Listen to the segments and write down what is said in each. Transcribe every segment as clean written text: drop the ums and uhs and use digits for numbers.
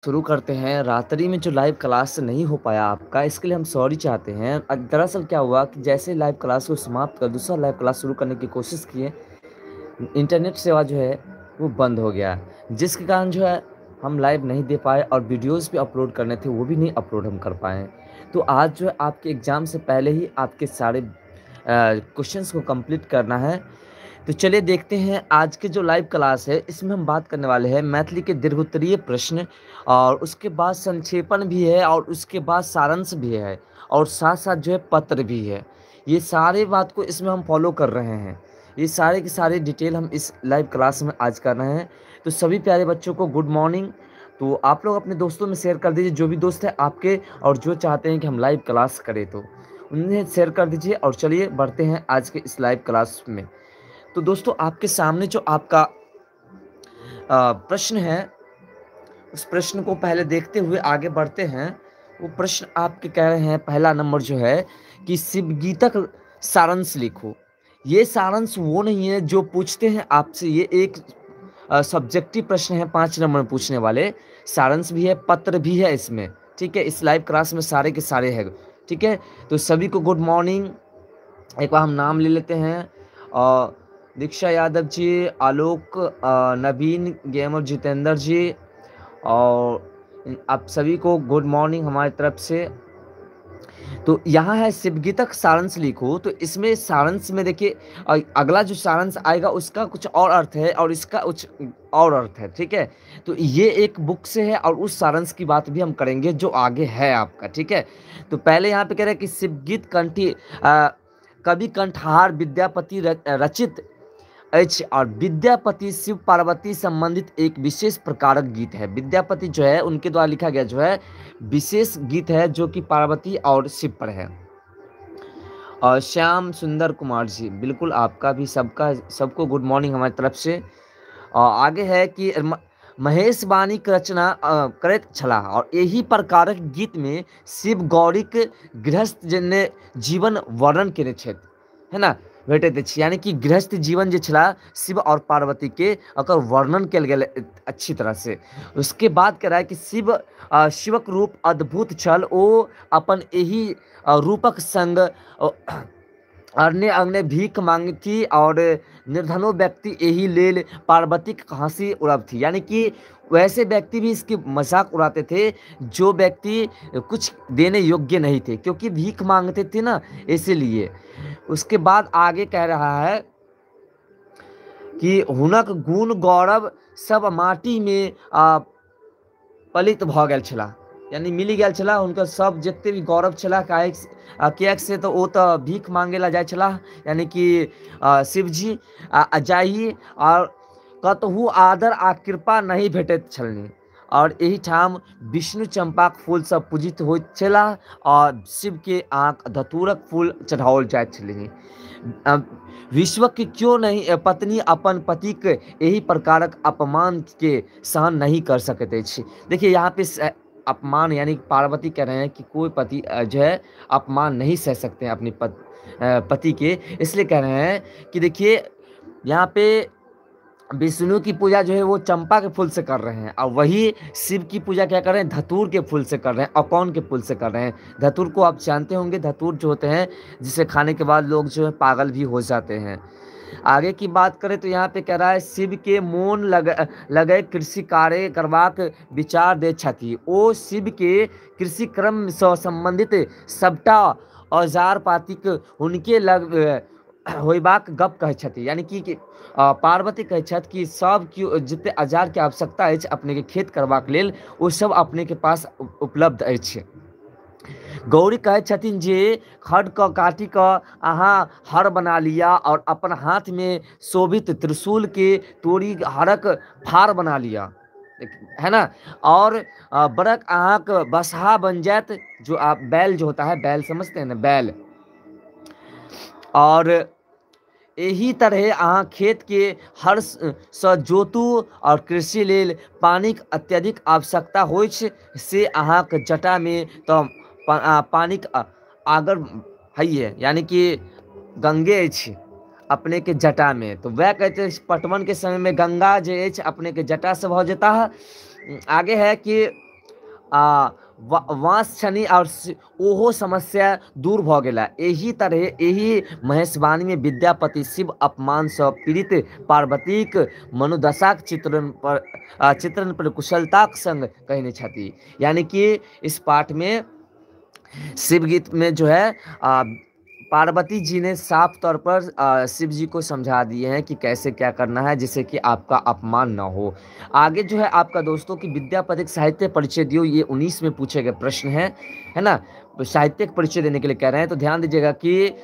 शुरू करते हैं। रात्रि में जो लाइव क्लास नहीं हो पाया आपका, इसके लिए हम सॉरी चाहते हैं। दरअसल क्या हुआ कि जैसे लाइव क्लास को समाप्त कर दूसरा लाइव क्लास शुरू करने की कोशिश किए, इंटरनेट सेवा जो है वो बंद हो गया, जिसके कारण जो है हम लाइव नहीं दे पाए और वीडियोस भी अपलोड करने थे वो भी नहीं अपलोड हम कर पाए। तो आज जो है आपके एग्ज़ाम से पहले ही आपके सारे क्वेश्चंस को कंप्लीट करना है। तो चलिए देखते हैं आज के जो लाइव क्लास है, इसमें हम बात करने वाले हैं मैथिली के दीर्घोत्तरीय प्रश्न, और उसके बाद संक्षेपण भी है, और उसके बाद सारांश भी है, और साथ साथ जो है पत्र भी है। ये सारे बात को इसमें हम फॉलो कर रहे हैं। ये सारे के सारे डिटेल हम इस लाइव क्लास में आज कर रहे हैं। तो सभी प्यारे बच्चों को गुड मॉर्निंग। तो आप लोग अपने दोस्तों में शेयर कर दीजिए, जो भी दोस्त हैं आपके और जो चाहते हैं कि हम लाइव क्लास करें तो उन्हें शेयर कर दीजिए। और चलिए बढ़ते हैं आज के इस लाइव क्लास में। तो दोस्तों आपके सामने जो आपका प्रश्न है, उस प्रश्न को पहले देखते हुए आगे बढ़ते हैं। वो प्रश्न आपके कह रहे हैं, पहला नंबर जो है कि शिव गीतक सारांश लिखो। ये सारांश वो नहीं है जो पूछते हैं आपसे, ये एक सब्जेक्टिव प्रश्न है, 5 नंबर में पूछने वाले। सारांश भी है, पत्र भी है इसमें। ठीक है, इस लाइव क्लास में सारे के सारे हैं। ठीक है, तो सभी को गुड मॉर्निंग। एक बार हम नाम ले लेते हैं। दीक्षा यादव जी, आलोक, नवीन, गेमर जितेंद्र जी, और आप सभी को गुड मॉर्निंग हमारी तरफ से। तो यहाँ है शिवगीतक सारांश लिखो। तो इसमें सारांश में देखिए, अगला जो सारांश आएगा उसका कुछ और अर्थ है और इसका कुछ और अर्थ है। ठीक है, तो ये एक बुक से है और उस सारांश की बात भी हम करेंगे जो आगे है आपका। ठीक है, तो पहले यहाँ पे कह रहे हैं कि शिवगीत कंठी कवि कंठहार विद्यापति रचित अछि, और विद्यापति शिव पार्वती संबंधित एक विशेष प्रकारक गीत है। विद्यापति जो है उनके द्वारा लिखा गया जो है विशेष गीत है, जो कि पार्वती और शिव पर है। और श्याम सुंदर कुमार जी, बिल्कुल आपका भी सबको गुड मॉर्निंग हमारी तरफ से। और आगे है कि महेश वाणी के रचना करैत छलाह, और यही प्रकारक गीत में शिव गौरीक गृहस्थ जन्य जीवन वर्णन केने छथि, है ना, भेटैत अछि। यानी कि गृहस्थ जीवन जे छला शिव और पार्वती के ओकर वर्णन कयल गेल अच्छी तरह से। उसके बाद कह रहा है कि शिवक रूप अद्भुत छल, ओ अपन एही रूपक संग अन्य अग्नि भीख मांगती, और निर्धनो व्यक्ति यही लेल पार्वती की हंसी उड़ाती। यानी कि वैसे व्यक्ति भी इसकी मजाक उड़ाते थे जो व्यक्ति कुछ देने योग्य नहीं थे, क्योंकि भीख मांगते थे ना, इसीलिए। उसके बाद आगे कह रहा है कि हुनक गुण गौरव सब माटी में पलित भ गेल छला। यानी मिली गेल छला उनका सब जितने भी गौरव छला, किएक से तो वो तो भीख मांगे ला जाय छला। यानी कि शिवजी जाही और कतहु आदर आ कृपा नहीं भेटैत छलनि, और यही ठाम विष्णु चंपाक फूल सब पूजित होइत छला, और शिव के आँख धतूरक फूल चढ़ाओल जाइत छलनि। विश्व की क्यों नहीं पत्नी अपन पति के यही प्रकारक अपमान के सहन नहीं कर सकते थे। देखिए यहाँ पे अपमान, यानी पार्वती कह रहे हैं कि कोई पति जो है अपमान नहीं सह सकते हैं अपने पति के, इसलिए कह रहे हैं कि देखिए यहाँ पे विष्णु की पूजा जो है वो चंपा के फूल से कर रहे हैं, और वही शिव की पूजा क्या कर रहे हैं, धतूर के फूल से कर रहे हैं, अकौन के फूल से कर रहे हैं। धतूर को आप जानते होंगे, धतूर जो होते हैं जिसे खाने के बाद लोग जो है पागल भी हो जाते हैं। आगे की बात करें तो यहाँ पे कह रहा है शिव के मोन लगे कृषि कार्य करवाक विचार दे छथि, ओ शिव के कृषि क्रम से संबंधित सबटा औजार पातिक हुनके लग होयबाक गप कहै छथि। यानी कि पार्वती कहै छथि कि सब जते औजार के आवश्यकता अछि अपने के खेत करबाक लेल, ओ सब अपने के पास उपलब्ध अछि। गौरी कहै छथिन जे खड़ क काटी क अहाँ हर बना लिया, और अपन हाथ में शोभित त्रिशूल के तोड़ी हरक फार बना लिया, है ना, और बड़क अहाँ के बसहा बन जात। जो आप बैल जो होता है, बैल समझते हैं ना, बैल। और यही तरह अहाँ खेत के हर सँ जोतू, और कृषि लेल पानी के अत्यधिक आवश्यकता होइ छै, से अहाँ के जटा में तो पानी के आगर है, यानी कि गंगे अछि अपने के जटा में। तो वह कहते पटवन के समय में गंगा जे अछि अपने के जटा से भ जेता है। आगे है कि वास छनी और ओहो समस्या दूर भ गेला। एही तरह एही महेशवाणी में विद्यापति शिव अपमान से पीड़ित पार्वतीक मनोदशाक चित्रण पर कुशलताक संग कहने छथि। यानी कि इस पाठ में शिव गीत में जो है पार्वती जी ने साफ तौर पर शिव जी को समझा दिए हैं कि कैसे क्या करना है जिससे कि आपका अपमान ना हो। आगे जो है आपका दोस्तों की विद्यापतिक साहित्य परिचय दियो, ये 19 में पूछे गए प्रश्न है ना। तो साहित्यिक परिचय देने के लिए कह रहे हैं, तो ध्यान दीजिएगा कि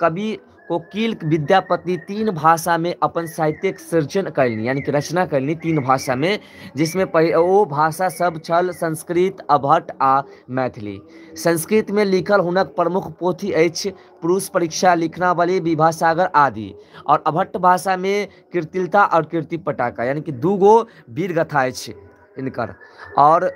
कवि कोकिल विद्यापति 3 भाषा में अपन साहित्यिक सृजन कैलनी, यानी कि रचना कैलनी 3 भाषा में, जिसमें वो भाषा सब छल संस्कृत, अभट्ट आ मैथिली। संस्कृत में लिखल हुनक प्रमुख पोथी अछि पुरुष परीक्षा, लिखनावली, विभासागर आदि। और अभट्ट भाषा में कीर्तिलता और कीर्ति पटाका, यानी कि 2 गो वीर गाथा अछि इनकर। और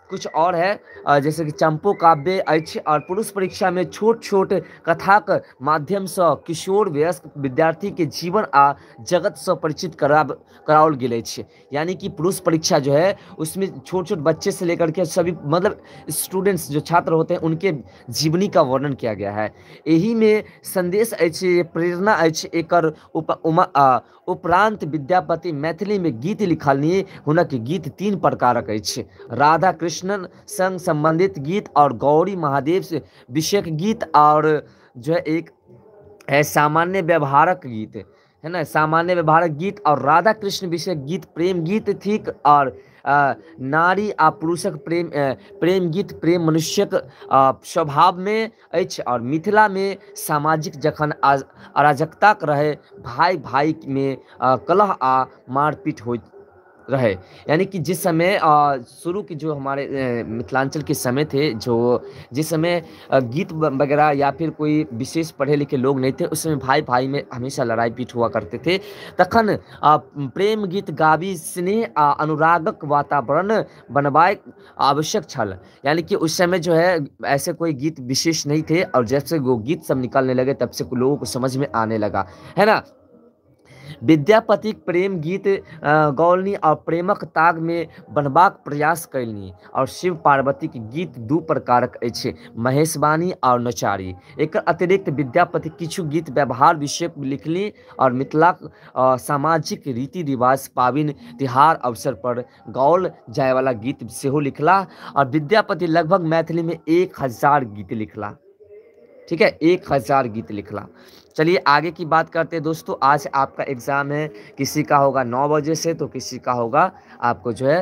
कुछ और है जैसे कि चंपो काव्य अछि। और पुरुष परीक्षा में छोट छोट कथाक माध्यम से किशोर वयस्क विद्यार्थी के जीवन आ जगत से परिचित कराओल गेल अछि। यानी कि पुरुष परीक्षा जो है उसमें छोट छोट बच्चे से लेकर के सभी मतलब स्टूडेंट्स जो छात्र होते हैं उनके जीवनी का वर्णन किया गया है। यही में संदेश अछि, प्रेरणा अछि। एकर उपरांत विद्यापति मैथिली में गीत लिखलनी। हुनक गीत 3 प्रकारक अछि, राधा कृष्णन संग संबंधित गीत और गौरी महादेव से विषयक गीत, और जो है एक है सामान्य व्यवहारक गीत, है ना, सामान्य व्यवहारक गीत और राधा कृष्ण विषय गीत प्रेम गीत थिक। और नारी आ पुरुषक प्रेम गीत प्रेम मनुष्यक स्वभाव में अछि। और मिथिला में सामाजिक जखन अराजकता रहे, भाई भाई में कलह आ मारपीट हो रहे। यानी कि जिस समय शुरू की जो हमारे मिथिलांचल के समय थे, जो जिस समय गीत वगैरह या फिर कोई विशेष पढ़े लिखे लोग नहीं थे, उस समय भाई भाई में हमेशा लड़ाई पीट हुआ करते थे। तखन प्रेम गीत गाबी स्नेह आ अनुरागक वातावरण बनवाए आवश्यक छल। यानी कि उस समय जो है ऐसे कोई गीत विशेष नहीं थे, और जब से वो गीत सब निकलने लगे तब से लोगों को समझ में आने लगा, है ना। विद्यापति प्रेम गीत गौलनी और प्रेमक ताग में बनबाक प्रयास कैलनी। और शिव पार्वती के गीत 2 प्रकारक अछि, महेशवाणी और नचारी। एक अतिरिक्त विद्यापति किछु गीत व्यवहार विषय लिखली और मिथिलाक सामाजिक रीति रिवाज पाबनि तिहार अवसर पर गाओल जाय वाला गीत सेहो लिखला। और विद्यापति लगभग मैथिली में 1000 गीत लिखला, ठीक है, 1000 गीत लिखला। चलिए आगे की बात करते हैं दोस्तों। आज आपका एग्जाम है, किसी का होगा 9 बजे से, तो किसी का होगा आपको जो है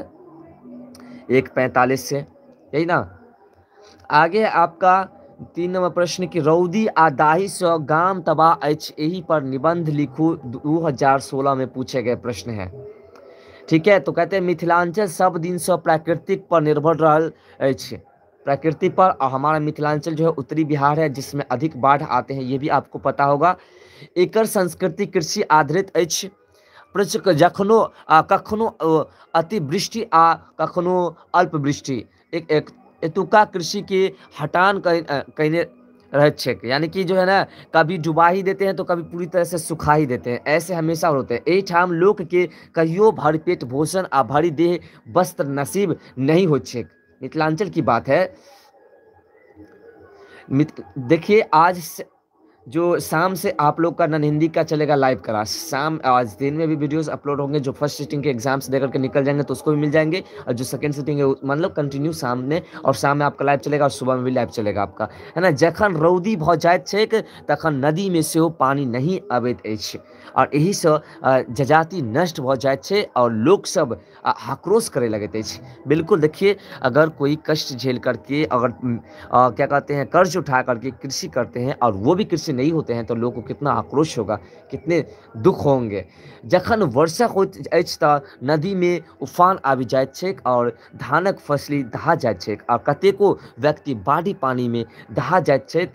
1:45 से, यही ना। आगे आपका 3 नंबर प्रश्न की रौदी आ दाही से गाम तबाह अछि, यही पर निबंध लिखू, 2016 में पूछे गए प्रश्न है, ठीक है। तो कहते हैं मिथिलांचल सब दिन से प्राकृतिक पर निर्भर रहल अछि, प्रकृति पर। और हमारा मिथिलांचल जो है उत्तरी बिहार है, जिसमें अधिक बाढ़ आते हैं, ये भी आपको पता होगा। एकर संस्कृति कृषि आधारित अछि। जखनो कखनो अतिवृष्टि आ कखनो अल्पवृष्टि एतुका कृषि के हटान कहने रहे छेक। यानी कि जो है ना, कभी डुबा ही देते हैं तो कभी पूरी तरह से सुखा ही देते हैं, ऐसे हमेशा होते हैं। एहि ठाम लोक के कहियो भर पेट भोजन आ भरी देह वस्त्र नसीब नहीं हो छेक। मिथिलांचल की बात है। देखिए आज जो शाम से आप लोग का नन हिंदी का चलेगा लाइव क्लास, शाम आज दिन में भी वीडियोस अपलोड होंगे। जो फर्स्ट सिटिंग के एग्जाम्स देकर के निकल जाएंगे तो उसको भी मिल जाएंगे, और जो सेकंड सिटिंग है मतलब कंटिन्यू सामने और शाम में आपका लाइव चलेगा, और सुबह में भी लाइव चलेगा आपका, है ना। जखन रौदी भ जाइत छैक तखन नदी में से पानी नहीं अबैत अछि, और यही से जजाति नष्ट भ जाइत छै और लोग सब आक्रोश करे लगैत अछि। बिल्कुल देखिए, अगर कोई कष्ट झेल करके अगर क्या कहते हैं कर्ज उठा करके कृषि करते हैं और वो भी कृषि नहीं होते हैं, तो लोगों को कितना आक्रोश होगा, कितने दुख होंगे। जखन वर्षा होइत अछि तऽ नदी में उफान आबि जाइत छैक और धानक फसली दहा जाइत छैक, और कतेको व्यक्ति बाढ़ि पानी में दहा जाइत छैक।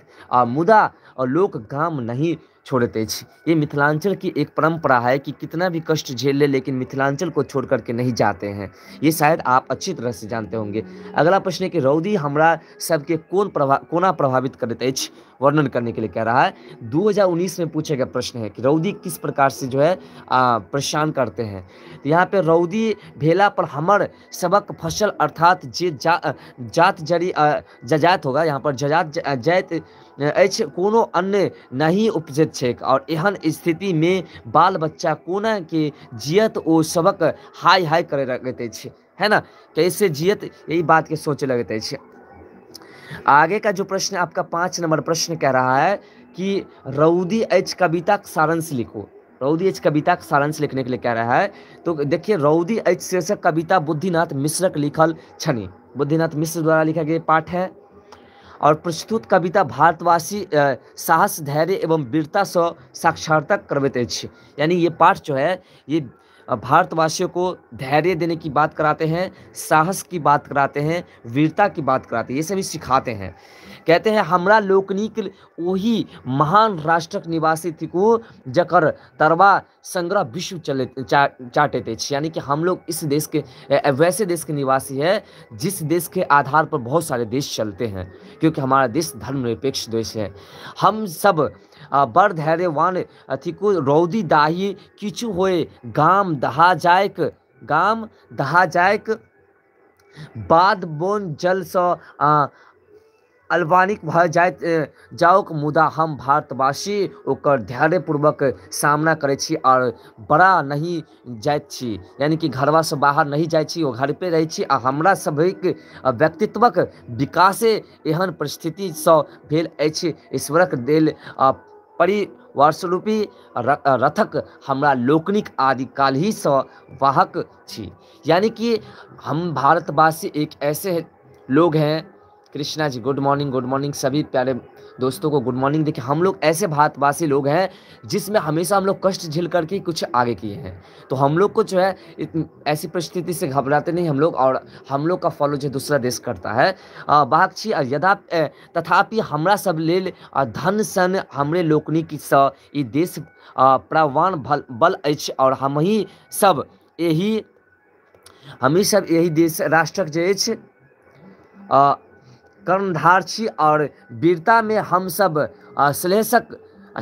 मुदा लोक गाम नहीं छोड़ते अछि। ये मिथिलांचल की एक परंपरा है कि कितना भी कष्ट झेल ले लेकिन मिथिलांचल को छोड़ करके नहीं जाते हैं। ये शायद आप अच्छी तरह से जानते होंगे। अगला प्रश्न है कि रौदी हमरा सबके कोना प्रभावित करते अछि, वर्णन करने के लिए कह रहा है। 2019 में पूछा गया प्रश्न है कि रौदी किस प्रकार से जो है परेशान करते हैं। तो यहाँ पे रौदी भेला पर हमर सबक फसल अर्थात जे जात जरी जजात होगा, यहाँ पर जजात जाइत अछि, कोनो अन्य नहीं उपजैत छैक और एहन स्थिति में बाल बच्चा कोना के जियत ओ सबक हाय हाय करे लगैत अछि, है ना, कैसे जियत, यही बात के सोचे लगते हैं। आगे का जो प्रश्न आपका 5 नंबर प्रश्न कह रहा है कि रौदी एच कविता सारांश लिखो। रौदी एच कविता सारांश लिखने के लिए कह रहा है। तो देखिए, रौदी एच शीर्षक कविता बुद्धिनाथ मिश्रक लिखल छनि। बुद्धिनाथ मिश्र द्वारा लिखा गया पाठ है और प्रस्तुत कविता भारतवासी साहस, धैर्य एवं वीरता से साक्षात्कार करबैत अछि। यानी ये पाठ जो है ये भारतवासियों को धैर्य देने की बात कराते हैं, साहस की बात कराते हैं, वीरता की बात कराते हैं, ये सभी सिखाते हैं। कहते हैं हमरा लोकनिक वही महान राष्ट्रक निवासी थी को जकर तरवा संग्रह विश्व चले चाटे थे। यानी कि हम लोग इस देश के वैसे देश के निवासी है जिस देश के आधार पर बहुत सारे देश चलते हैं, क्योंकि हमारा देश धर्मनिरपेक्ष देश है। हम सब बड़ धैर्यवान अथी को रौदी दाही किछु होए गाम दहा जायक बाद बोन जल से अल्बानिक भ जाओक, मुदा हम भारतवासी ओकर धैर्यपूर्वक सामना करे छी और बड़ा नहीं जाइत छी। यानी कि घरवा से बाहर नहीं जाइत छी, वो घर पे रहे छी। आ हमरा सभक व्यक्तित्वक विकासे एहन परिस्थिति से भेल अछि। ईश्वरक देल परिवारस्वरूपी रथक हमरा लोकनिक आदि काल ही से वाहक छी। यानी कि हम भारतवासी एक ऐसे लोग हैं। कृष्णा जी गुड मॉर्निंग सभी प्यारे दोस्तों को गुड मॉर्निंग। देखिए, हम लोग ऐसे भारतवासी लोग हैं जिसमें हमेशा हम लोग कष्ट झेल करके कुछ आगे किए हैं। तो हम लोग को जो है ऐसी परिस्थिति से घबराते नहीं हम लोग, और हम लोग का फॉलो जो दूसरा देश करता है बाहक छी। यदा तथापि हमरा सब लेल धन सन हमरे लोकनिक सँ ई देश प्राणवान बल अछि और हमही सब यही देश राष्ट्रक जे अछि कर्णधार छी और वीरता में हम सब श्लेषक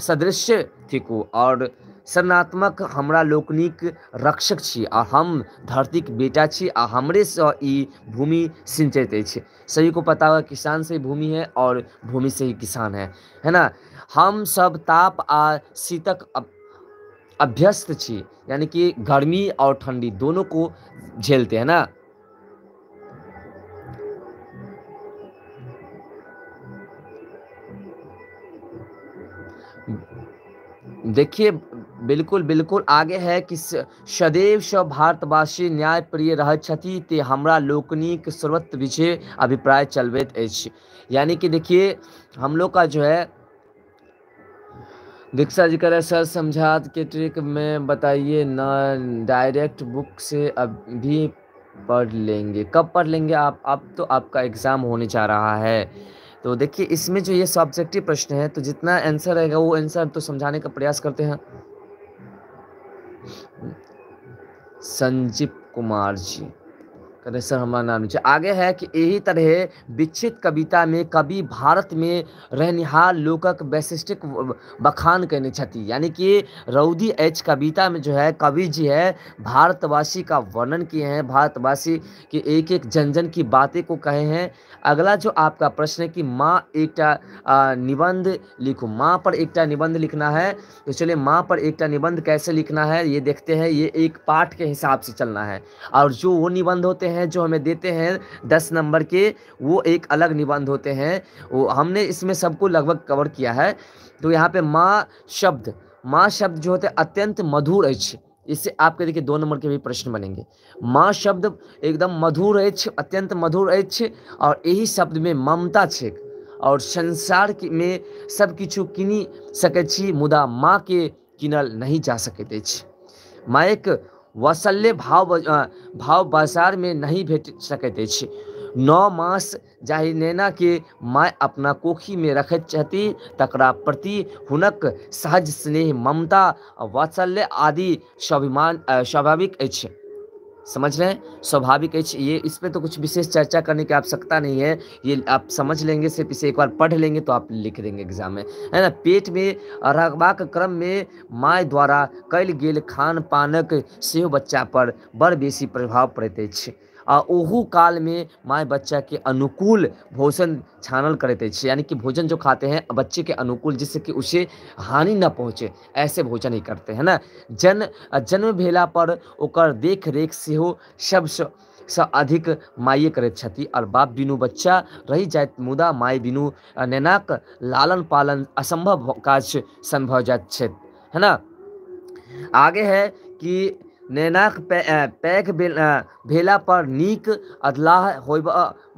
सदृश थिकु और शरणात्मक हमरा लोकनिक रक्षक छी और हम धरती के बेटा छी और हमरे से ई भूमि सिंचित अछि। सभी को पता होगा किसान से ही भूमि है और भूमि से ही किसान है ना। हम सब ताप आ शीतक अभ्यस्त छी, यानी कि गर्मी और ठंडी दोनों को झेलते हैं ना। देखिए, बिल्कुल आगे है कि सदैव स भारतवासी न्याय प्रिय रहैत छथि ते हमरा लोकनिक सर्वत्र विषय अभिप्राय चलबैत अछि। यानी कि देखिए, हम लोग का जो है दीक्षा जी करे सर समझात के ट्रिक में बताइए ना, डायरेक्ट बुक से अभी पढ़ लेंगे। कब पढ़ लेंगे आप? अब तो आपका एग्ज़ाम होने जा रहा है। तो देखिए, इसमें जो ये सब्जेक्टिव प्रश्न है तो जितना आंसर रहेगा वो आंसर तो समझाने का प्रयास करते हैं। संजीव कुमार जी कहते सर हमारा नाम नीचे आगे है कि यही तरह विकसित कविता में कवि भारत में रहनिहार लोकक वैशिष्टिक बखान करने छथि। यानी कि रौदी एच कविता में जो है कवि जी है भारतवासी का वर्णन किए हैं, भारतवासी के एक एक जन की बातें को कहे हैं। अगला जो आपका प्रश्न है कि माँ एकटा निबंध लिखो। माँ पर एकटा निबंध लिखना है। तो चलिए, माँ पर एकटा निबंध कैसे लिखना है ये देखते हैं। ये एक पाठ के हिसाब से चलना है और जो वो निबंध होते हैं जो हमें देते हैं 10 नंबर के, वो एक अलग निबंध होते हैं। वो हमने इसमें सबको लगभग कवर किया है। तो यहाँ पे माँ शब्द जो होते हैं अत्यंत मधुर अछि। इससे आपके देखिए 2 नंबर के भी प्रश्न बनेंगे। माँ शब्द एकदम मधुर अछि, अत्यंत मधुर अछि और यही शब्द में ममता छै और संसार में सब किछु किनी सकै छी मुदा माँ के किनल नहीं जा सकैत अछि। मायक वात्सल्य भाव बाजार में नहीं भेट सकैत अछि। 9 मास जाहि नैना के माय अपना कोखी में रखैत छथि तकरा प्रति हुनक सहज स्नेह ममता वात्सल्य आदि स्वाभाविक अछि। समझ रहे हैं, स्वाभाविक है ये, इस पे तो कुछ विशेष चर्चा करने की आवश्यकता नहीं है, ये आप समझ लेंगे, सिर्फ इसे एक बार पढ़ लेंगे तो आप लिख देंगे एग्जाम में, है ना। पेट में रहबाक क्रम में माय द्वारा कयल गेल खान पानक सेहो बच्चा पर बड़ बेसी प्रभाव पड़ैत अछि। ओहू काल में माय बच्चा के अनुकूल भोजन छानल करते हैं, यानी कि भोजन जो खाते हैं बच्चे के अनुकूल, जिससे कि उसे हानि न पहुँचे, ऐसे भोजन ही करते हैं ना। जन्म भेला पर ओकर देख रेख सेहो सबसँ अधिक माये करैत छथि और बाप बिनु बच्चा रहि जाइत, मुदा माय बिनु नैनाक लालन पालन असंभव काज सन भऽ जाइत छै, है ना। आगे है कि नैनाक पैघ भेला पर नीक अधलाह होयब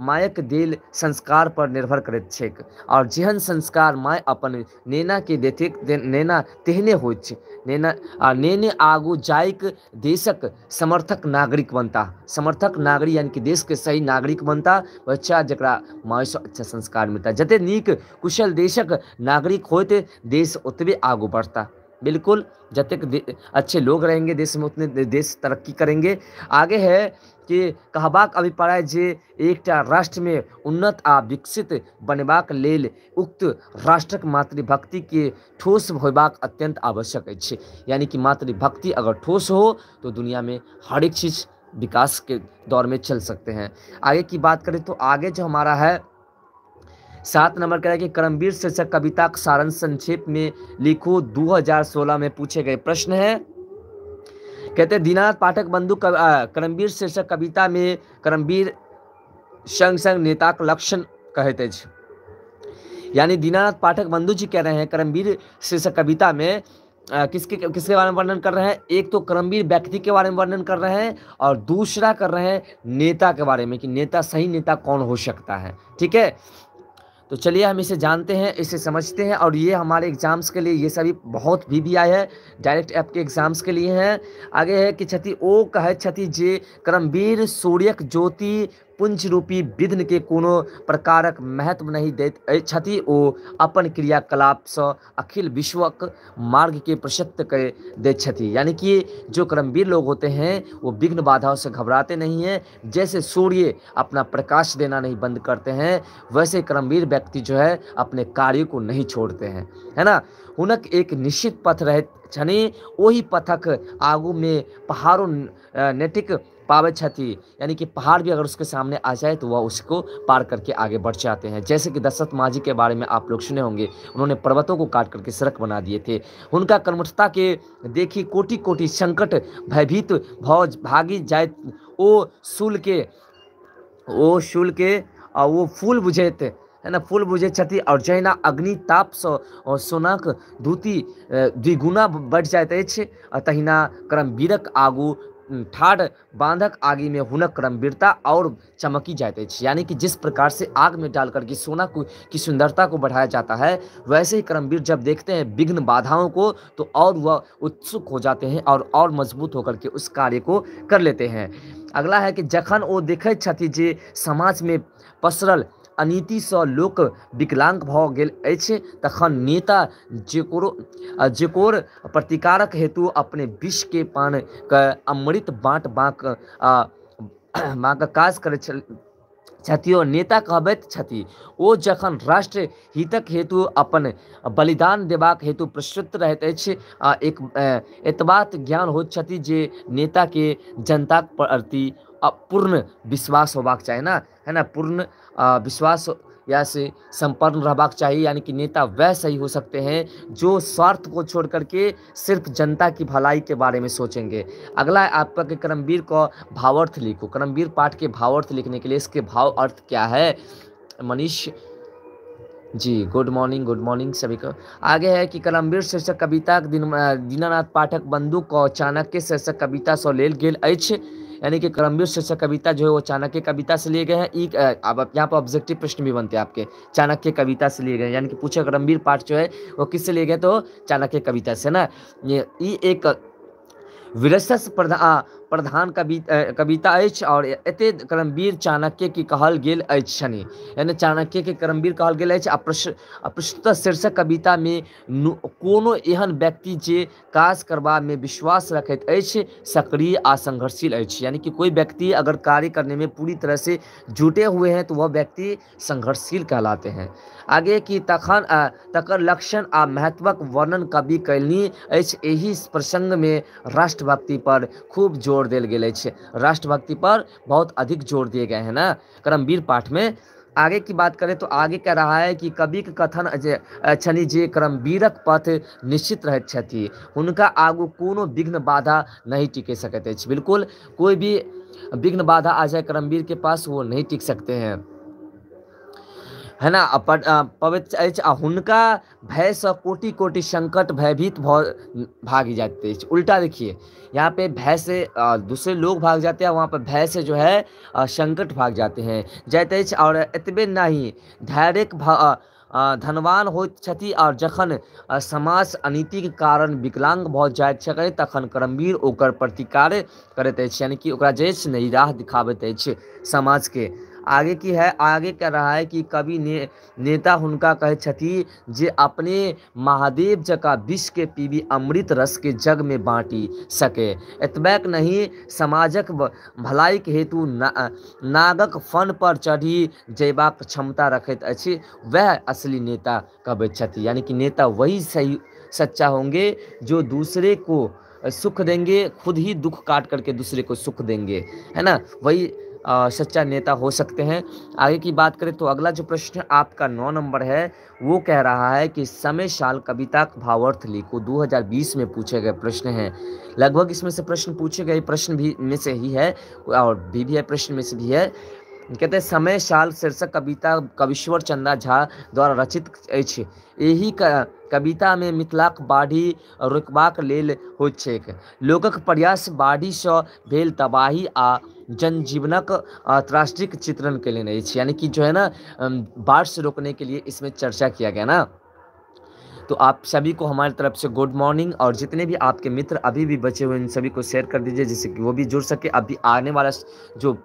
मायक देल संस्कार पर निर्भर करैत छैक, और जेहन संस्कार माय अपन नैना के देथिक नैना तेहने होइत छै। नेने आगू जाइक देशक समर्थक नागरिक बनता, समर्थक नागरिक यानी कि देश के सही नागरिक बनता बच्चा जकरा माय से अच्छा संस्कार मिलता। जते नीक कुशल देशक नागरिक होते देश उतबे आगू बढ़ता। बिल्कुल, जतेक अच्छे लोग रहेंगे देश में उतने देश तरक्की करेंगे। आगे है कि कहबाक अभिप्राय जे एकटा राष्ट्र में उन्नत आ विकसित बनेबाक लेल उक्त राष्ट्रक मातृभक्ति के ठोस होयबाक अत्यंत आवश्यक अछि। यानी कि मातृभक्ति अगर ठोस हो तो दुनिया में हर एक चीज़ विकास के दौर में चल सकते हैं। आगे की बात करें तो आगे जो हमारा है 7 नंबर का है कि करमवीर शीर्षक कविता का सारांश संक्षेप में लिखो। 2016 में पूछे गए प्रश्न है। कहते हैं दीनानाथ पाठक बंधु करमवीर शीर्षक कविता में करमवीर संग संग नेता का लक्षण कहते हैं, यानी दीनानाथ पाठक बंधु जी कह रहे हैं करमवीर शीर्षक कविता में किसके बारे में वर्णन कर रहे हैं। एक तो करमवीर व्यक्ति के बारे में वर्णन कर रहे हैं और दूसरा कर रहे हैं नेता के बारे में कि नेता, सही नेता कौन हो सकता है। ठीक है, तो चलिए हम इसे जानते हैं, इसे समझते हैं। और ये हमारे एग्जाम्स के लिए, ये सभी बहुत भी आए हैं, डायरेक्ट ऐप के एग्जाम्स के लिए हैं। आगे है कि छथि ओ कहे छथि जे करमवीर सूर्यक ज्योति पुंज रूपी विघ्न के कोनो प्रकारक महत्व नहीं दैत छथि, ओ अपन क्रियाकलाप से अखिल विश्वक मार्ग के प्रशस्त कर दैत छथि। यानी कि जो करमवीर लोग होते हैं वो विघ्न बाधाओं से घबराते नहीं हैं। जैसे सूर्य अपना प्रकाश देना नहीं बंद करते हैं, वैसे करमवीर व्यक्ति जो है अपने कार्य को नहीं छोड़ते हैं, है ना। हुनक एक निश्चित पथ रहत छनि, वही पथक आगू में पहाड़ों नेटिक पावे छथि, यानी कि पहाड़ भी अगर उसके सामने आ जाए तो वह उसको पार करके आगे बढ़ जाते हैं। जैसे कि दशरथ मांझी के बारे में आप लोग सुने होंगे, उन्होंने पर्वतों को काट करके सड़क बना दिए थे। उनका कर्मठता के देखी कोटि कोटि संकट भयभीत भागी जाए, ओ शूल के और वो फूल बुझेत, है ना, फूल बुझे छथि। और जहिना अग्नि ताप और सोनाक दूती द्विगुना बढ़ जाइत अछि, तहिना करमवीरक आगू ठाढ़ बांधक आगे में हुनक करमवीरता और चमकी जाती है। यानी कि जिस प्रकार से आग में डाल करके सोना की सुंदरता को बढ़ाया जाता है, वैसे ही करमवीर जब देखते हैं विघ्न बाधाओं को तो और वह उत्सुक हो जाते हैं और मजबूत होकर के उस कार्य को कर लेते हैं। अगला है कि जखन वो देखे छथि जे समाज में पसरल अनीति से लोक विकलांग भऽ गेल अछि, तखन नेता जेकोर प्रतिकारक हेतु अपने विष के पान के अमृत बाँट बाँक काज करैत छथि। और नेता कहबैत छथि ओ जखन राष्ट्र हितक हेतु अपन बलिदान देबाक हेतु प्रस्तुत रहैत अछि, एतबात ज्ञान होइत छथि जे नेता के जनता प्रति पूर्ण विश्वास होबाक चाही ना, है ना, पूर्ण विश्वास या से संपन्न रहबाक चाहिए। यानी कि नेता वह सही हो सकते हैं जो स्वार्थ को छोड़ करके सिर्फ जनता की भलाई के बारे में सोचेंगे। अगला है आपका कि करमवीर का भावार्थ लिखो। करमवीर पाठ के भावार्थ लिखने के लिए इसके भाव अर्थ क्या है। मनीष जी गुड मॉर्निंग सभी को। आगे है कि करमवीर शीर्षक कविता दीनानाथ पाठक बंधु को चाणक्य शीर्षक कविता से लेल गेल अछि। यानी कि करमवीर शीर्षक कविता जो है वो चाणक्य कविता से लिए गए हैं। अब यहाँ पर ऑब्जेक्टिव प्रश्न भी बनते हैं आपके, चाणक्य कविता से लिए गए, यानी कि पूछे करमवीर पाठ जो है वो किससे लिए गए, तो चाणक्य कविता से ना। ये एक विरसस प्रधान कविता अछि और एते कर्मवीर चाणक्य की कहल गेल अछि छनि, यानी चाणक्य के कर्मवीर कहल गेल अछि। प्रस्तुत शीर्षक कविता में कोनो एहन व्यक्ति जे काज करबा में विश्वास रखैत अछि, सक्रिय आ संघर्षशील अछि, यानी कि कोई व्यक्ति अगर कार्य करने में पूरी तरह से जुटे हुए हैं तो वह व्यक्ति संघर्षशील कहलाते हैं। आगे की तकर लक्षण आ महत्वक वर्णन कवि कयलनि अछि। एहि प्रसंग में राष्ट्रभक्ति पर खूब जोर देल गेल अछि, राष्ट्रभक्ति पर बहुत अधिक जोर दिए गए हैं ना कर्मवीर पाठ में। आगे की बात करें तो आगे कह रहा है कि कवि के कथन छनि जे कर्मवीरक पथ निश्चित रहैत छथि, हुनका आगू कोनो विघ्न बाधा नहीं टिके सकैत अछि। बिल्कुल कोई भी विघ्न बाधा आ जाए कर्मवीर के पास, वो नहीं टिक सकते हैं, है ना। पवित्र अछि आ हुनका भय से कोटि कोटि संकट भयभीत भागी जाते हैं। उल्टा देखिए, यहाँ पे भय से दूसरे लोग भाग जाते हैं, वहाँ पर भय से जो है संकट भाग जाते हैं जाते हैं। और एतबे नहीं, धैर्य धनवान होइत छथि और जखन समाज अनीति के कारण विकलांग भऽ जाइत छै तखन कर्मवीर ओकर प्रतिकार करैत अछि, यानी कि ओकरा जे छै ने राह दिखाबैत अछि समाज के। आगे की है, आगे कह रहा है कि कवि नेता हुनका कहै छथि जे अपने महादेव जका विष के पीबी अमृत रस के जग में बाँटी सके। एतबैक नहीं, समाजक भलाई के हेतु नागक फन पर चढ़ी जयबाक क्षमता रखैत अछि, वह असली नेता कहबैत छथि। यानी कि नेता वही सही सच्चा होंगे जो दूसरे को सुख देंगे, खुद ही दुख काट करके दूसरे को सुख देंगे, है ना, वही सच्चा नेता हो सकते हैं। आगे की बात करें तो अगला जो प्रश्न आपका 9 नंबर है, वो कह रहा है कि समय साल कविता का भावार्थ लिखो। 2020 में पूछे गए प्रश्न हैं, लगभग इसमें से प्रश्न पूछे गए प्रश्न भी में से ही है और भी है प्रश्न में से भी है। कहते हैं समय साल शीर्षक कविता कविश्वर चंदा झा द्वारा रचित अछि। एही कविता में मिथिलाक बाढ़ि रोकबाक लेल होइत छैक। लोकक प्रयास बाढ़ि सँ भेल तबाही आ जनजीवनक त्रासदीक चित्रण केलनि अछि, यानी कि जो है ना बाढ़ से रोकने के लिए इसमें चर्चा किया गया ना। तो आप सभी को हमारी तरफ से गुड मॉर्निंग, और जितने भी आपके मित्र अभी भी बचे हुए इन सभी को शेयर कर दीजिए जिससे कि वो भी जुड़ सके। अभी आने वाला जो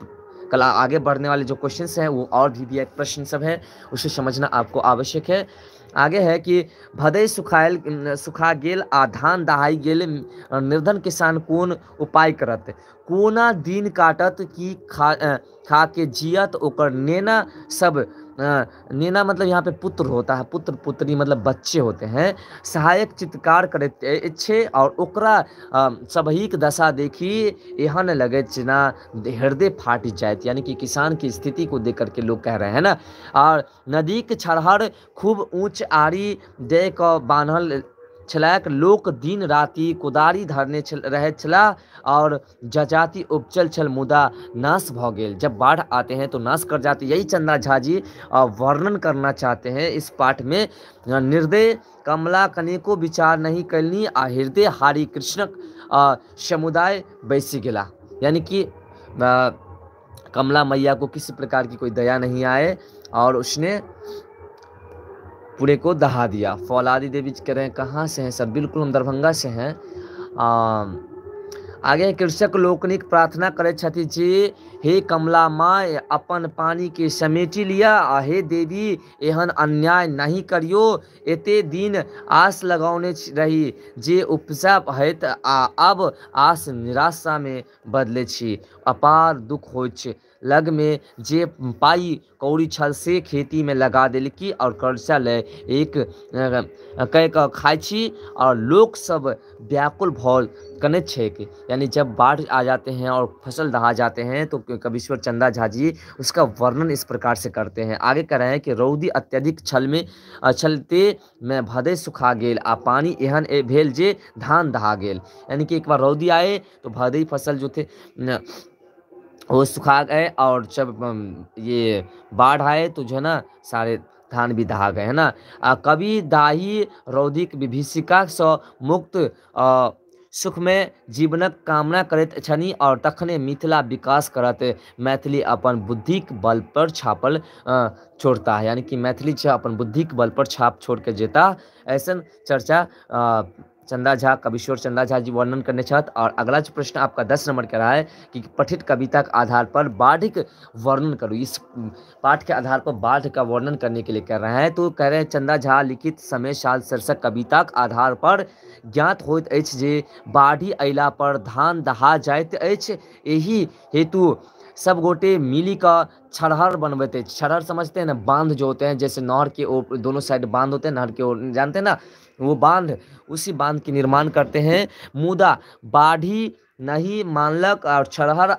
कल आगे बढ़ने वाले जो क्वेश्चंस हैं वो और भी एक प्रश्न सब है, उसे समझना आपको आवश्यक है। आगे है कि भदई सुखा गेल आ धान दहाई गेल, निर्धन किसान कोन उपाय करत, कोना दिन काटत कि खा के जियत ओकर नेना सब। नेना मतलब यहाँ पे पुत्र होता है, पुत्र पुत्री मतलब बच्चे होते हैं। सहायक चित्कार करैत छै और ओकरा सबहिक दशा देखी एहन लगे ना हृदय फाट जाए, यानी कि किसान की स्थिति को देख करके लोग कह रहे हैं ना। और नदी के छरहर खूब ऊंच आरी दे क बान्हल छलैक, लोक दिन राति कोदारी धरने रहे छला और जजाति उपजल छल मुदा नाश भ गेल। जब बाढ़ आते हैं तो नाश कर जाते। यही चंदा झा जी वर्णन करना चाहते हैं इस पाठ में। निर्दय कमला कनिको विचार नहीं कलनी आ हृदय हारी कृष्णक समुदाय बैसी गेला, यानी कि कमला मैया को किसी प्रकार की कोई दया नहीं आए और उसने पूरे को दहा दिया। फौलादी देवी कह रहे हैं कहाँ से हैं सर, बिल्कुल हम दरभंगा से हैं। आगे कृषक लोकनिक प्रार्थना करे छथि जे हे कमला माय अपन पानी के समेटी लिया आ हे देवी एहन अन्याय नहीं करियो। एते दिन आस लगौने रही जे उपजा होइत आ अब आस निराशा में बदले छी। अपार दुख होइत छै, लग में जे पाई कौड़ी छल से खेती में लगा देलकी और कर्जा ले एक कह कऽ खाइ छी और लोग सब व्याकुल भऽ कने छेक। यानी जब बाढ़ आ जाते हैं और फसल दहा जाते हैं तो कविश्वर चंदा झा जी उसका वर्णन इस प्रकार से करते हैं। आगे कह रहे हैं कि रौदी अत्यधिक छलते में भदे सुखा गेल आ पानी एहन भेल जे धान दहा गेल, यानी कि एक बार रौदी आए तो भदई फसल जो थे वो सुखा गए और जब ये बाढ़ आए तो जो है ना सारे धान भी दहा गए, है ना। कवि दाही रौदिक विभीषिका से मुक्त सुखमय जीवनक कामना करैत छनि और तखने मिथिला विकास करत। मैथिली अपन बुद्धिक बल पर छापल छोड़ता है, यानी कि मैथिली अपन बुद्धिक बल पर छाप छोड़ के जेता, ऐसा चर्चा चंदा झा, कविश्वर चंदा झा जी वर्णन करने छथ। और अगला जो प्रश्न आपका 10 नंबर का रहा है कि पठित कविता के आधार पर बाढ़िक वर्णन करो। इस पाठ के आधार पर बाढ़ का वर्णन करने के लिए कह रहे हैं। तो कह रहे हैं चंदा झा लिखित समय साल शीर्षक कविता के आधार पर ज्ञात होइत अछि जे बाढ़ि अयला पर धान दहा जाइत अछि। एहि हेतु सब गोटे मिली का छरहर बनबैत हैं। छरहर समझते हैं ना, बांध जो होते हैं, जैसे नहर के दोनों साइड बांध होते हैं, नहर के ओर जानते हैं ना, वो बांध, उसी बांध के निर्माण करते हैं। मुदा बाढ़ी नहीं मानलक और छरहर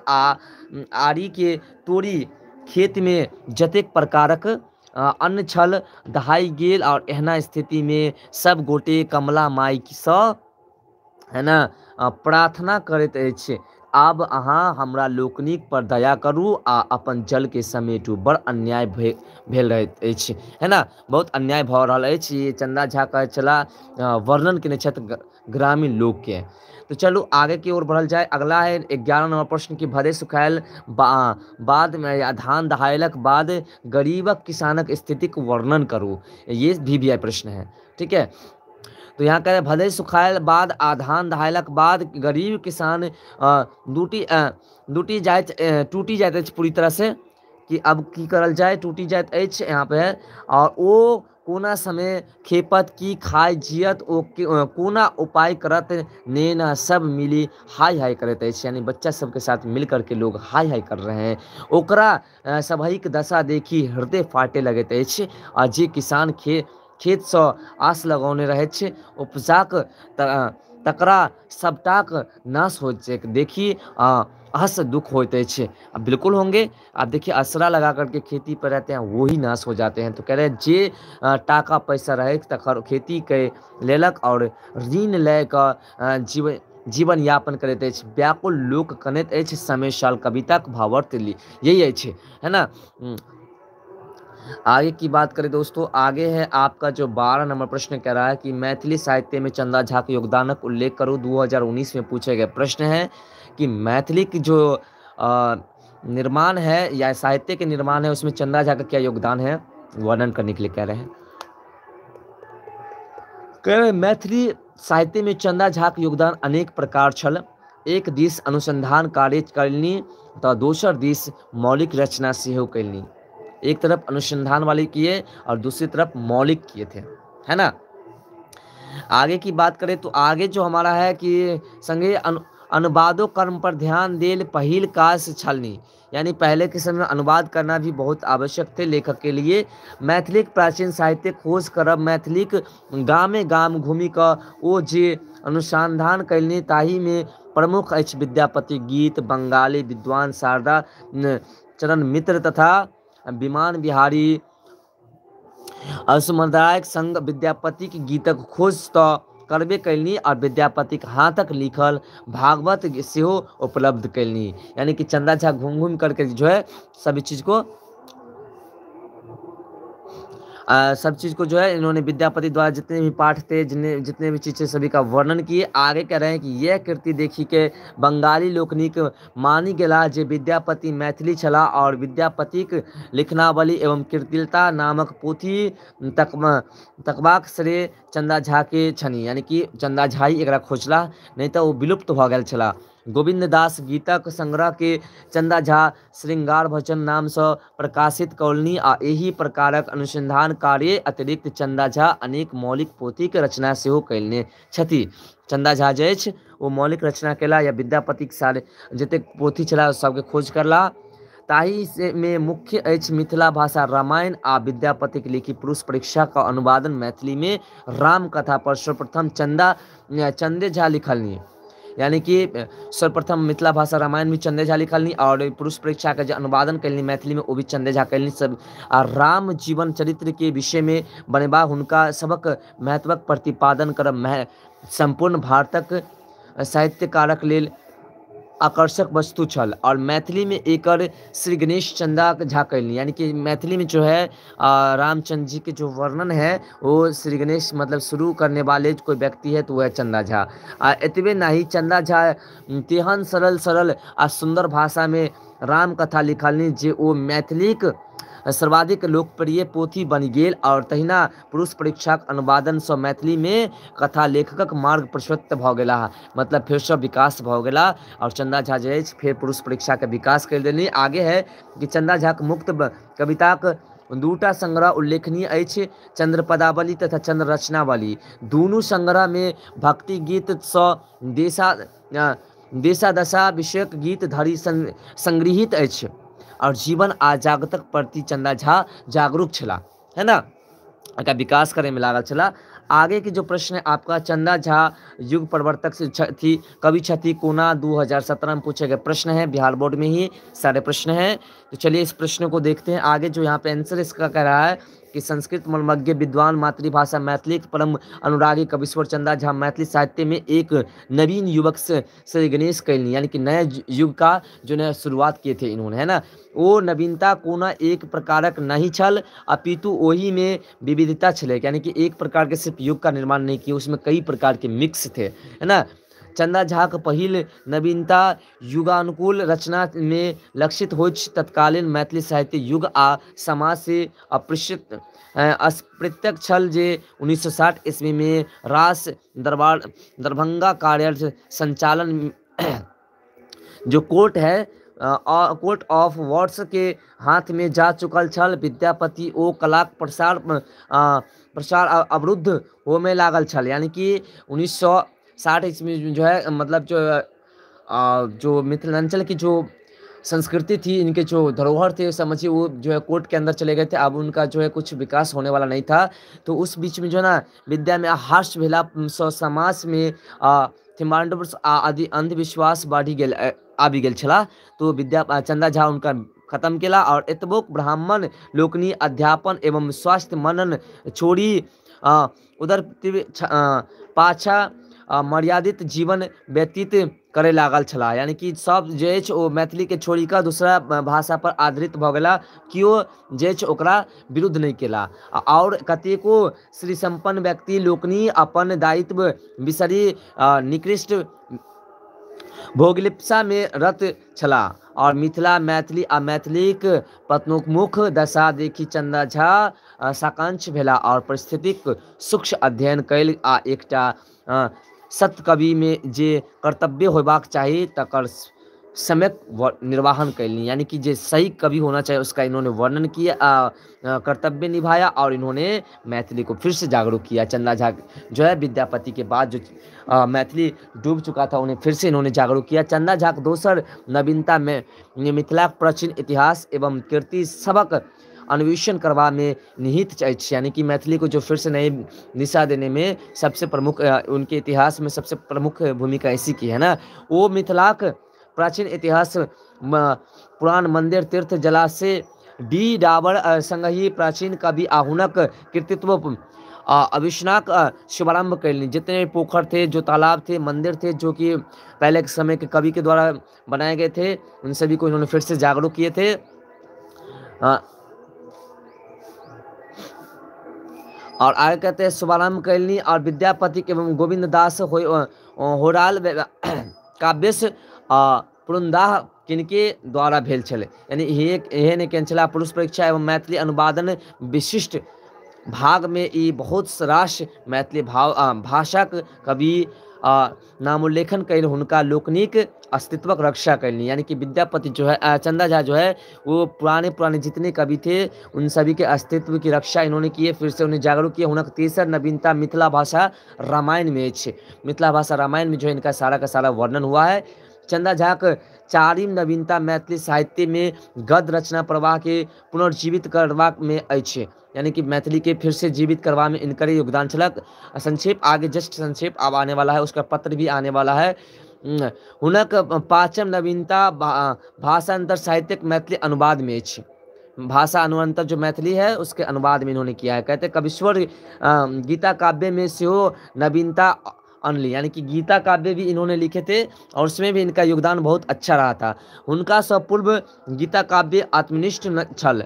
आरी के तोड़ी खेत में जतेक प्रकारक अन्न छल दहाई गेल। और एहना स्थिति में सब गोटे कमला माई सँ है ना प्रार्थना करैत अछि, आब अहाँ हमरा लोकनिक पर दया करू आ अपन जल के समेटू। बड़ अन्याय भेल रहैत अछि, है ना, बहुत अन्याय भऽ रहल अछि। ये चंदा झा का चला वर्णन केने छथि ग्रामीण लोक के। तो चलो आगे की ओर बढ़ल जाए। अगला है 11 नंबर प्रश्न की भरे सुखायल बाद में या धान दहायलक बाद गरीबक किसानक स्थितिक वर्णन करू। ये भी प्रश्न है, ठीक है। तो यहाँ कह रहे भले सुखायल बाद आ धान दहायलक बाद गरीब किसान टूटी जाइत अछि पूरी तरह से, कि अब की करल जाए, टूटी जाइत अछि यहाँ पे। और ओ कोना समय खेपत की खाय जियत, ओ कोना उपाय करत नेना सब मिली हाय हाय करत अछि। यानी बच्चा सबके साथ मिल करके लोग हाय हाय कर रहे हैं। ओकरा सभैक दशा देखी हृदय फाटे लगैत अछि। आ जे किसान खेत सँ आस लगौने रहैत छै, उपजाक तकरा सबटाक नाश होइत छै, देखी अहस दुख होते हैं। अब बिल्कुल होंगे। आप देखिए असरा लगा करके खेती पर रहते हैं, वो ही नाश हो जाते हैं। तो कह रहे हैं जे टाका पैसा रहे तकर खेती के लेलक और ऋण लय कऽ जीवन यापन करैत अछि। व्याकुल लोक कनैत अछि, समय साल कविताक भावार्थ ली, यही अछि, है ना। आगे की बात करें दोस्तों, आगे है आपका जो 12 नंबर प्रश्न कह रहा है कि मैथिली साहित्य में चंदा झा के योगदानक उल्लेख करो। 2019 में पूछे गए प्रश्न है कि मैथिली की जो निर्माण है या साहित्य के निर्माण है, उसमें चंदा झा का क्या योगदान है, वर्णन करने के लिए कह रहे हैं। कह रहे मैथिली साहित्य में चंदा झा के योगदान अनेक प्रकार छल। एक दिस अनुसंधान कार्य कयलनि तो दोसर दिस मौलिक रचना सेहो कयलनि। एक तरफ अनुसंधान वाले किए और दूसरी तरफ मौलिक किए थे, है ना। आगे की बात करें तो आगे जो हमारा है कि संगे अनुवादों कर्म पर ध्यान देल पहिल काज छलनी। यानी पहले के समय में अनुवाद करना भी बहुत आवश्यक थे लेखक के लिए। मैथिलिक प्राचीन साहित्य खोज करब, मैथिलिक गामे गाम घूमि कऽ ओ जे अनुसंधान कयलनि ताहि में प्रमुख अछि विद्यापति गीत, बंगाली विद्वान शारदा चरण मित्र तथा विमान बिहारी असुमदायक संग विद्यापति के गीतक खोज तो करबे कैलनी और विद्यापति के हाथक लिखल भागवत सेहो उपलब्ध कैलनी। यानी कि चंदा झा घूम घूम करके जो है सभी चीज को जो है इन्होंने विद्यापति द्वारा जितने भी पाठ थे, जितने भी चीज़ें सभी का वर्णन किए। आगे कह रहे हैं कि यह कृति देखी के बंगाली लोकनिक मानी गेला जे विद्यापति मैथिली छला और विद्यापतिक लिखनावली एवं कीर्तिलता नामक पोथी तकबाक श्रेय चंदा झा के छनी। यानी कि चंदा झा ही एकरा खोजला, नहीं तो वो विलुप्त भ गेल छला। गोविंद दास गीतक संग्रह के चंदा झा श्रृंगार भजन नाम से प्रकाशित कौलनी आ एही प्रकारक अनुसंधान कार्य अतिरिक्त चंदा झा अनेक मौलिक पोथी के रचना सेहो कैलने छथि। चंदा झा जे अछि ओ मौलिक रचना केला या विद्यापतिक सारे जतेक पोथी छला सबके खोज करला। ताही से में मुख्य अछि मिथिला भाषा रामायण आ विद्यापति के लिखी पुरुष परीक्षा का अनुवादन मैथिली में राम कथा पर सर्वप्रथम चंदे झा लिखलनी। यानी कि सर्वप्रथम मिथिला भाषा रामायण भी चंदे झा लिखलनी और पुरुष परीक्षा का जो अनुवादन कैलनी मैथिली में वो भी चंदे झा कैलनी। सब आ राम जीवन चरित्र के विषय में बनेबा हुनका सबक महत्वक प्रतिपादन करब संपूर्ण भारतक साहित्यकारक लेल आकर्षक वस्तु छल। और मैथिली में एकर श्री गणेश चंदा झा कैलनी। यानी कि मैथिली में जो है रामचंद्र जी के जो वर्णन है वो श्री गणेश मतलब शुरू करने वाले कोई व्यक्ति है तो वह है चंदा झा। एतबे नहीं, चंदा झा तेहन सरल आ सुंदर भाषा में राम कथा लिखलनी जे वो मैथिलीक सर्वाधिक लोकप्रिय पोथी बनि गेल और तहिना पुरुष परीक्षाक अनुवादन सँ मैथिली में कथा लेखकक मार्ग प्रशस्त भऽ गेला। मतलब फिर से विकास भऽ गेला और चंदा झा जे अछि फिर पुरुष परीक्षा के विकास कर देली। आगे है कि चंदा झा के मुक्त कविताक दूटा संग्रह उल्लेखनीय अछि, चंद्रपदावली तथा चंद्र रचनावली। दुनू संग्रह में भक्ति गीत सँ देशा विषयक गीत धरि संग्रहित अछि और जीवन आ जागतक प्रति चंदा झा जागरूक छला, है ना, का विकास करे में लागल चला। आगे की जो प्रश्न है आपका, चंदा झा युग प्रवर्तक थी, कवि छथी कोना 2017 में पूछे गए प्रश्न है, बिहार बोर्ड में ही सारे प्रश्न हैं। तो चलिए इस प्रश्न को देखते हैं आगे। जो यहाँ पे आंसर इसका कह रहा है कि संस्कृत मर्मज्ञ विद्वान मातृभाषा मैथिली परम अनुरागी कविश्वर चंदा झा मैथिली साहित्य में एक नवीन युवक से गणेश कैलनी, यानी कि नए युग का जो नया शुरुआत किए थे इन्होंने, है ना। वो नवीनता कोना एक प्रकारक नहीं छल अपितु वही में विविधता छले, यानी कि एक प्रकार के सिर्फ युग का निर्माण नहीं किया, उसमें कई प्रकार के मिक्स थे, है ना। चंदा झा के पहिल नवीनता युगानुकूल रचना में लक्षित हो तत्कालीन मैथिली साहित्य युग आ समाज से अस्पृत्यक छल जे 1960 ईस्वी में रास दरबार दरभंगा कार्यालय संचालन जो कोर्ट है कोर्ट ऑफ वर्ड्स के हाथ में जा चुकल छल। विद्यापति ओ कलाक प्रसार अवरुद्ध हो में लागल छल, यानी कि 1960 ईस्वी में जो है मतलब जो मिथिलांचल की जो संस्कृति थी, इनके जो धरोहर थे समझिए वो जो है कोर्ट के अंदर चले गए थे। अब उनका जो है कुछ विकास होने वाला नहीं था। तो उस बीच में जो है ना विद्या में हास भेला समाज में थिमांडव आदि अंधविश्वास बढ़ी गेल आबि गेल छला। तो विद्या चंदा झा उनका खत्म केला और एतबो ब्राह्मण लोकनि अध्यापन एवं स्वास्थ्य मनन छोड़ी उधर पाछा मर्यादित जीवन व्यतीत करे लागल छला, यानी कि सब जे छै ओ मैथिली के छोड़ी का दूसरा भाषा पर आधारित भ गेला, कियो जे छै ओकरा विरुद्ध नहीं केला। और कतेको श्री संपन्न व्यक्ति लोकनि अपन दायित्व बिसरी निकृष्ट भोगलिप्सा में रत छला और मिथिला मैथिली आ मैथिलीक पतनोन्मुख दशा देखी चंदा झा साकांक्ष भेला और परिस्थितिक सूक्ष्म अध्ययन कैल आ एकटा सत्य कवि में जे कर्तव्य होबाक चाहिए तकर सम्यक निर्वाहन कैलनी, यानी कि जे सही कवि होना चाहिए उसका इन्होंने वर्णन किया, कर्तव्य निभाया और इन्होंने मैथिली को फिर से जागरूक किया। चंदा झा जो है विद्यापति के बाद जो मैथिली डूब चुका था उन्हें फिर से इन्होंने जागरूक किया। चंदा झा के दोसर नवीनता में मिथिला प्राचीन इतिहास एवं कीर्ति सबक अन्वेषण करवा में निहित अछि, यानी कि मैथिली को जो फिर से नई दिशा देने में सबसे प्रमुख उनके इतिहास में सबसे प्रमुख भूमिका इसी की है ना। वो मिथिलाक प्राचीन इतिहास पुराण मंदिर तीर्थ जलाशय डी डाबर संगही प्राचीन कवि आहुनक कृतित्व अविष्नाक शुभारंभ कैलनी। जितने पोखर थे, जो तालाब थे, मंदिर थे जो कि पहले के समय के कवि के द्वारा बनाए गए थे, उन सभी को इन्होंने फिर से जागरूक किए थे। और आगे कहते हैं शुभारंभ कैलनी और विद्यापति एवं गोविंद दास होराल काव्यस पुरंदाह किनके द्वारा भेल छले, यानी एहन केन छला पुरुष परीक्षा एवं मैथिली अनुवादन विशिष्ट भाग में ई बहुत रास मैथिली भाषाक कवि नामोल्लेखन कैल हुनका लोकनिक अस्तित्वक रक्षा कैलनी, यानी कि विद्यापति जो है चंदा झा जो है वो पुराने जितने कवि थे उन सभी के अस्तित्व की रक्षा इन्होंने किए, फिर से उन्हें जागरूक किया। उनका तीसरा नवीनता मिथिला भाषा रामायण में मिथिला भाषा रामायण में जो है इनका सारा का सारा वर्णन हुआ है। चंदा झा के चारिम नवीनता मैथिली साहित्य में गद्य रचना प्रवाह के पुनर्जीवित करवा में अछि, यानी कि मैथिली के फिर से जीवित करवा में इनका योगदान छलक। संक्षेप आगे जस्ट संक्षेप अब आने वाला है, उसका पत्र भी आने वाला है। हुनक पांचम नवीनता भाषांतर साहित्यिक मैथिली अनुवाद में अछि, भाषा अनुअंतर जो मैथिली है उसके अनुवाद में इन्होंने किया है। कहते कविश्वर गीता काव्य में से हो नवीनता अनली, यानी कि गीता काव्य भी इन्होंने लिखे थे और उसमें भी इनका योगदान बहुत अच्छा रहा था। उनका सपूर्व गीता काव्य आत्मनिष्ठ छल,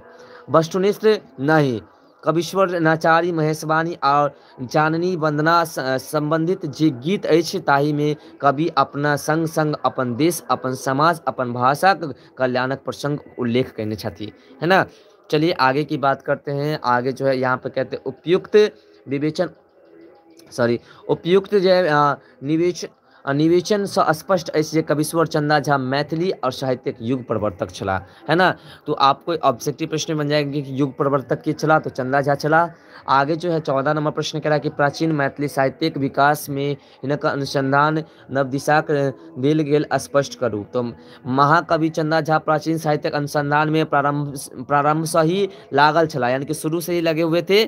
वस्तुनिष्ठ नहीं। कविश्वर नाचारी महेशवाणी और जाननी वंदना संबंधित जे गीत अछि ताहि में कवि अपना संग संग अपन देश, अपन समाज, अपन भाषा कल्याणक प्रसंग उल्लेख करने छथि, है ना। चलिए आगे की बात करते हैं। आगे जो है यहाँ पे कहते हैं उपयुक्त विवेचन, सॉरी, उपयुक्त जो है निवेचन से स्पष्ट ऐसे कविश्वर चंदा झा मैथिली और साहित्यिक युग प्रवर्तक चला, है ना। तो आपको ऑब्जेक्टिव प्रश्न बन जाएंगे कि युग प्रवर्तक के चला, तो चंदा झा चला। आगे जो है 14 नंबर प्रश्न कह रहा है कि प्राचीन मैथिली साहित्यिक विकास में इनका अनुसंधान नव दिशा देल गेल स्पष्ट करूँ, तो महाकवि चंदा झा प्राचीन साहित्यिक अनुसंधान में प्रारंभ से ही लागल चला, यानी कि शुरू से ही लगे हुए थे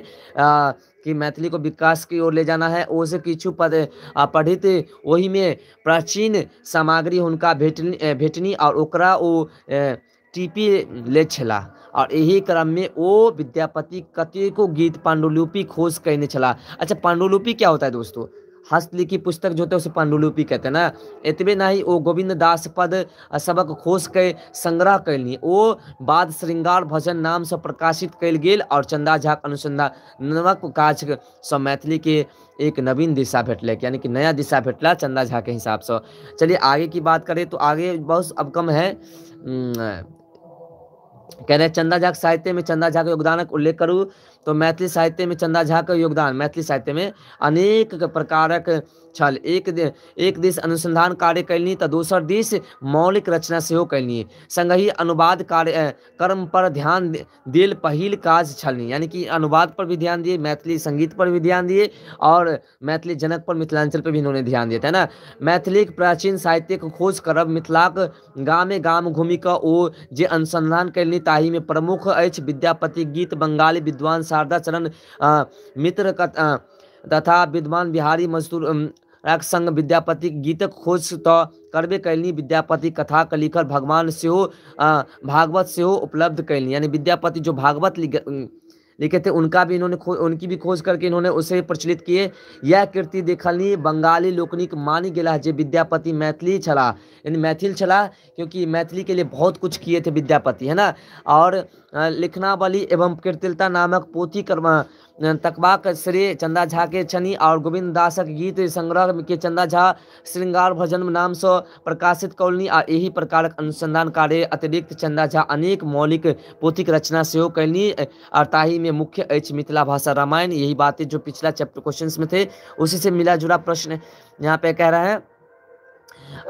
कि मैथिली को विकास की ओर ले जाना है। ओसे किछु पढ़ित वही में प्राचीन सामग्री हुनका भेटनी और ओकरा ओ टीपी ले छला, और यही क्रम में ओ विद्यापति कतेको गीत पांडुलिपि खोज करने चला। अच्छा, पांडुलिपि क्या होता है दोस्तों? हस्तलिखित पुस्तक जो होता है उसे पांडुलिपि कहते हैं ना। एतबे नहीं, ओ गोविंद दास पद सबक खोज के संग्रह कैलनी, ओ बाद श्रृंगार भजन नाम से प्रकाशित कैल गेल, और चंदा झा अनुसंधानक काज से मैथिली के एक नवीन दिशा भेटल, यानी कि नया दिशा भेटला चंदा झा के हिसाब से। चलिए आगे की बात करें तो आगे बहुत अब कम है। कह रहे चंदा झा साहित्य में चंदा झा के योगदानक उल्लेख करूँ तो मैथिली साहित्य में चंदा झा का योगदान मैथिली साहित्य में अनेक प्रकारक छल। एक दिस अनुसंधान कार्य कैलनी तो दोसर दिस मौलिक रचना सेहो कैलनी, संगहि अनुवाद कार्य कर्म पर ध्यान देल पहिल काज छलनी, यानी कि अनुवाद पर भी ध्यान दिए, मैथिली संगीत पर भी ध्यान दिए, और मैथिली जनक पर मिथिलांचल पर भी इन्होंने ध्यान दिया था ना। मैथिली प्राचीन साहित्य को खोज करब मिथिलाक गामे गाम घूमि कऽ ओ जे अनुसंधान कैलनी ताहि में प्रमुख अछि विद्यापति गीत, बंगाली विद्वान शारदा चरण मित्र तथा विद्वान बिहारी मजदूर संग विद्यापति गीतक खोज तो करबे कैलनी। विद्यापति कथा के लिखल भगवान सेहो भागवत सेहो उपलब्ध कैलनी, यानी विद्यापति जो भागवत लिखे थे उनका भी इन्होंने उनकी भी खोज करके इन्होंने उसे प्रचलित किए। यह कृति देखलनी बंगाली लोकनिक मानी गेला जे विद्यापति मैथिली छला, यानी मैथिल छला, क्योंकि मैथिली के लिए बहुत कुछ किए थे विद्यापति, है ना। और लिखनावली एवं कीर्तिलता नामक पोथी तकबाक श्रेय चंदा झा के छनी, और गोविंद दासक गीत संग्रह के चंदा झा श्रृंगार भजन नाम से प्रकाशित कौलनी, और यही प्रकारक अनुसंधान कार्य अतिरिक्त चंदा झा अनेक मौलिक पोथीक रचना सेहो कैलनी, और ताही में मुख्य अछि मिथिला भाषा रामायण। यही बातें जो पिछला चैप्टर क्वेश्चंस में थे उसी से मिला जुला प्रश्न यहाँ पे कह रहा है।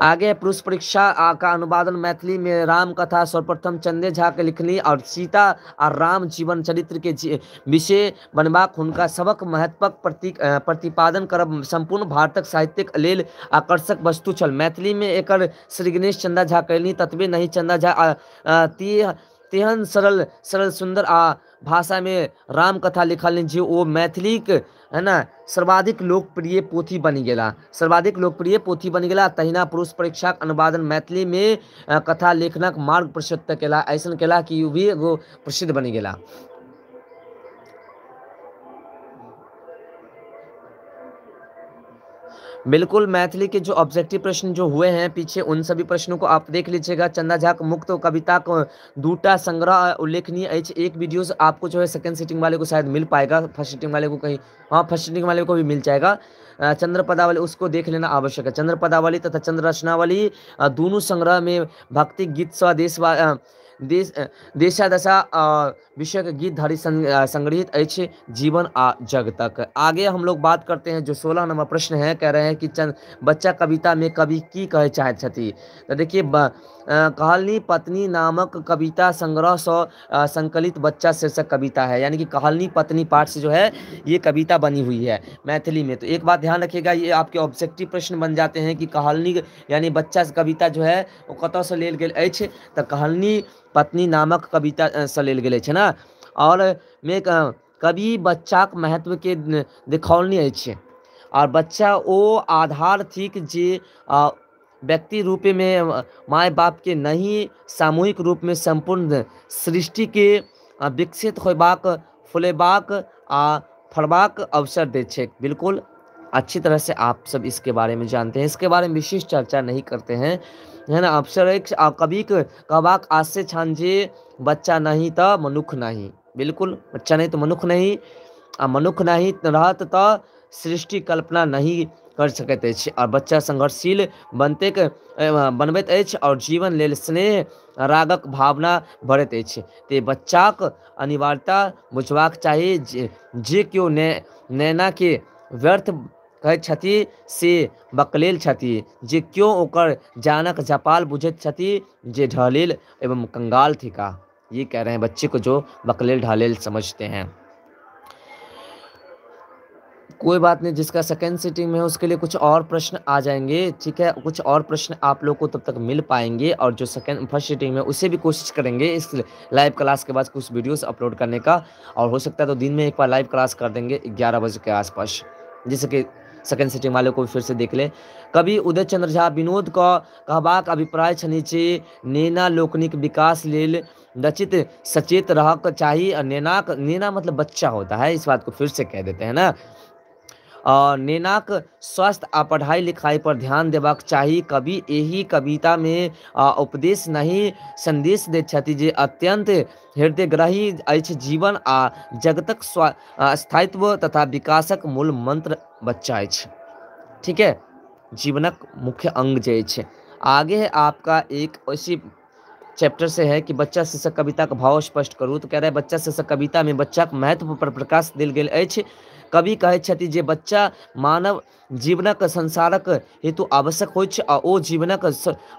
आगे पुरुष परीक्षा का अनुवादन मैथिली में राम कथा सर्वप्रथम चंदे झा के लिखनी, और सीता और राम जीवन चरित्र के विषय बनबाक हुनका सबक महत्वक प्रतिपादन करब संपूर्ण भारतक साहित्यक लेल आकर्षक वस्तु छल। मैथिली में एकर श्री गणेश चंदा झा कैलनी, ततबे नहीं चंदा झा तेहन सरल सुंदर भाषा में राम कथा लिखल जे ओ मैथिलीक, है ना, सर्वाधिक लोकप्रिय पोथी बनी गेला, सर्वाधिक लोकप्रिय पोथी बनी गेला। तहिना पुरुष परीक्षाक अनुवादन मैथिली में कथा लेखनक मार्ग प्रशस्त केला, ऐसन केला कि भी एगो प्रसिद्ध बनी गेला। बिल्कुल, मैथिली के जो ऑब्जेक्टिव प्रश्न जो हुए हैं पीछे उन सभी प्रश्नों को आप देख लीजिएगा। चंदा झा मुक्त कविता को दूटा संग्रह उल्लेखनीय है। एक वीडियो आपको जो है सेकंड सीटिंग वाले को शायद मिल पाएगा, फर्स्ट सीटिंग वाले को कहीं, हाँ फर्स्ट सीटिंग वाले को भी मिल जाएगा। चंद्र पदावली उसको देख लेना आवश्यक है। चंद्र पदावली तथा चंद्र रचनावली दोनों संग्रह में भक्ति गीत स्व देशा दशा विषय के गीत धारी संग्रहित अछि जीवन आ जग तक। आगे हम लोग बात करते हैं जो 16 नंबर प्रश्न है, कह रहे हैं कि बच्चा कविता में कवि की कहे चाहे छथि। तो देखिए कहलनी पत्नी नामक कविता संग्रह से संकलित बच्चा शीर्षक कविता है, यानी कि कहलनी पत्नी पाठ से जो है ये कविता बनी हुई है मैथिली में। तो एक बात ध्यान रखिएगा, ये आपके ऑब्जेक्टिव प्रश्न बन जाते हैं कि कहलनी यानी बच्चा कविता जो है वो कतऽ से लेल गेल अछि, तो कहलनी पत्नी नामक कविता से लेल गेल अछि ना। और में कवि बच्चाक महत्व के दिखौलनी अछि, और बच्चा ओ आधार थिक जे व्यक्ति रूप में माय बाप के नहीं सामूहिक रूप में संपूर्ण सृष्टि के विकसित होबाक फुलेबाक आ फड़बाक अवसर दै छै। बिल्कुल अच्छी तरह से आप सब इसके बारे में जानते हैं, इसके बारे में विशेष चर्चा नहीं करते हैं, है ना। अवसर एक कवि कहबाक आशय छान जे बच्चा नहीं तो मनुख नहीं। बिल्कुल, बच्चा नहीं तो मनुख नहीं, आ मनुख नहीं रहत तो सृष्टि कल्पना नहीं कर सकैत अछि और बच्चा संघर्षशील बनबैत अछि और जीवन लेल स्नेह रागक भावना बढ़ैत अछि। ते बच्चाक अनिवार्यता बुझबाक चाही जे केओ नैना के व्यर्थ कहैत छथि से बकलेल छथि, जे क्यों ओकर जानक जपाल बुझैत छथि जे ढलेल एवं कंगाल थिका। ये कह रहे हैं बच्चे को जो बकलेल ढालेल समझते हैं। कोई बात नहीं, जिसका सेकेंड सिटिंग में है उसके लिए कुछ और प्रश्न आ जाएंगे, ठीक है, कुछ और प्रश्न आप लोग को तब तक मिल पाएंगे। और जो फर्स्ट सिटिंग में उसे भी कोशिश करेंगे इस लाइव क्लास के बाद कुछ वीडियोस अपलोड करने का, और हो सकता है तो दिन में एक बार लाइव क्लास कर देंगे 11 बजे के आसपास, जिससे कि सेकेंड सिटिंग वाले को भी फिर से देख ले। कवि उदय चंद्र झा विनोद का कहबाक अभिप्राय छनि जे नेना लोकनिक विकास लेल रचित सचेत रहक चाही। नेना मतलब बच्चा होता है, इस बात को फिर से कह देते हैं ना। नेनाक स्वास्थ्य आ पढ़ाई लिखाई पर ध्यान देबाक चाही। कवि एही कविता में उपदेश नहीं संदेश दैत छथि जे अत्यंत हृदयग्राही अछि। जीवन आ जगतक स्थायित्व तथा विकासक मूल मंत्र बच्चा अछि, ठीक है, जीवनक मुख्य अंग जे अछि। आगे है आपका एक ऐसी चैप्टर से है कि बच्चा शीर्षक कविता का भाव स्पष्ट करूँ, तो कह रहा है बच्चा शीर्षक कविता में बच्चा के महत्व पर प्रकाश देल गेल अछि। कवि कहैत छथि जे बच्चा मानव जीवनक संसारक हेतु आवश्यक होइत छै आ ओ जीवनक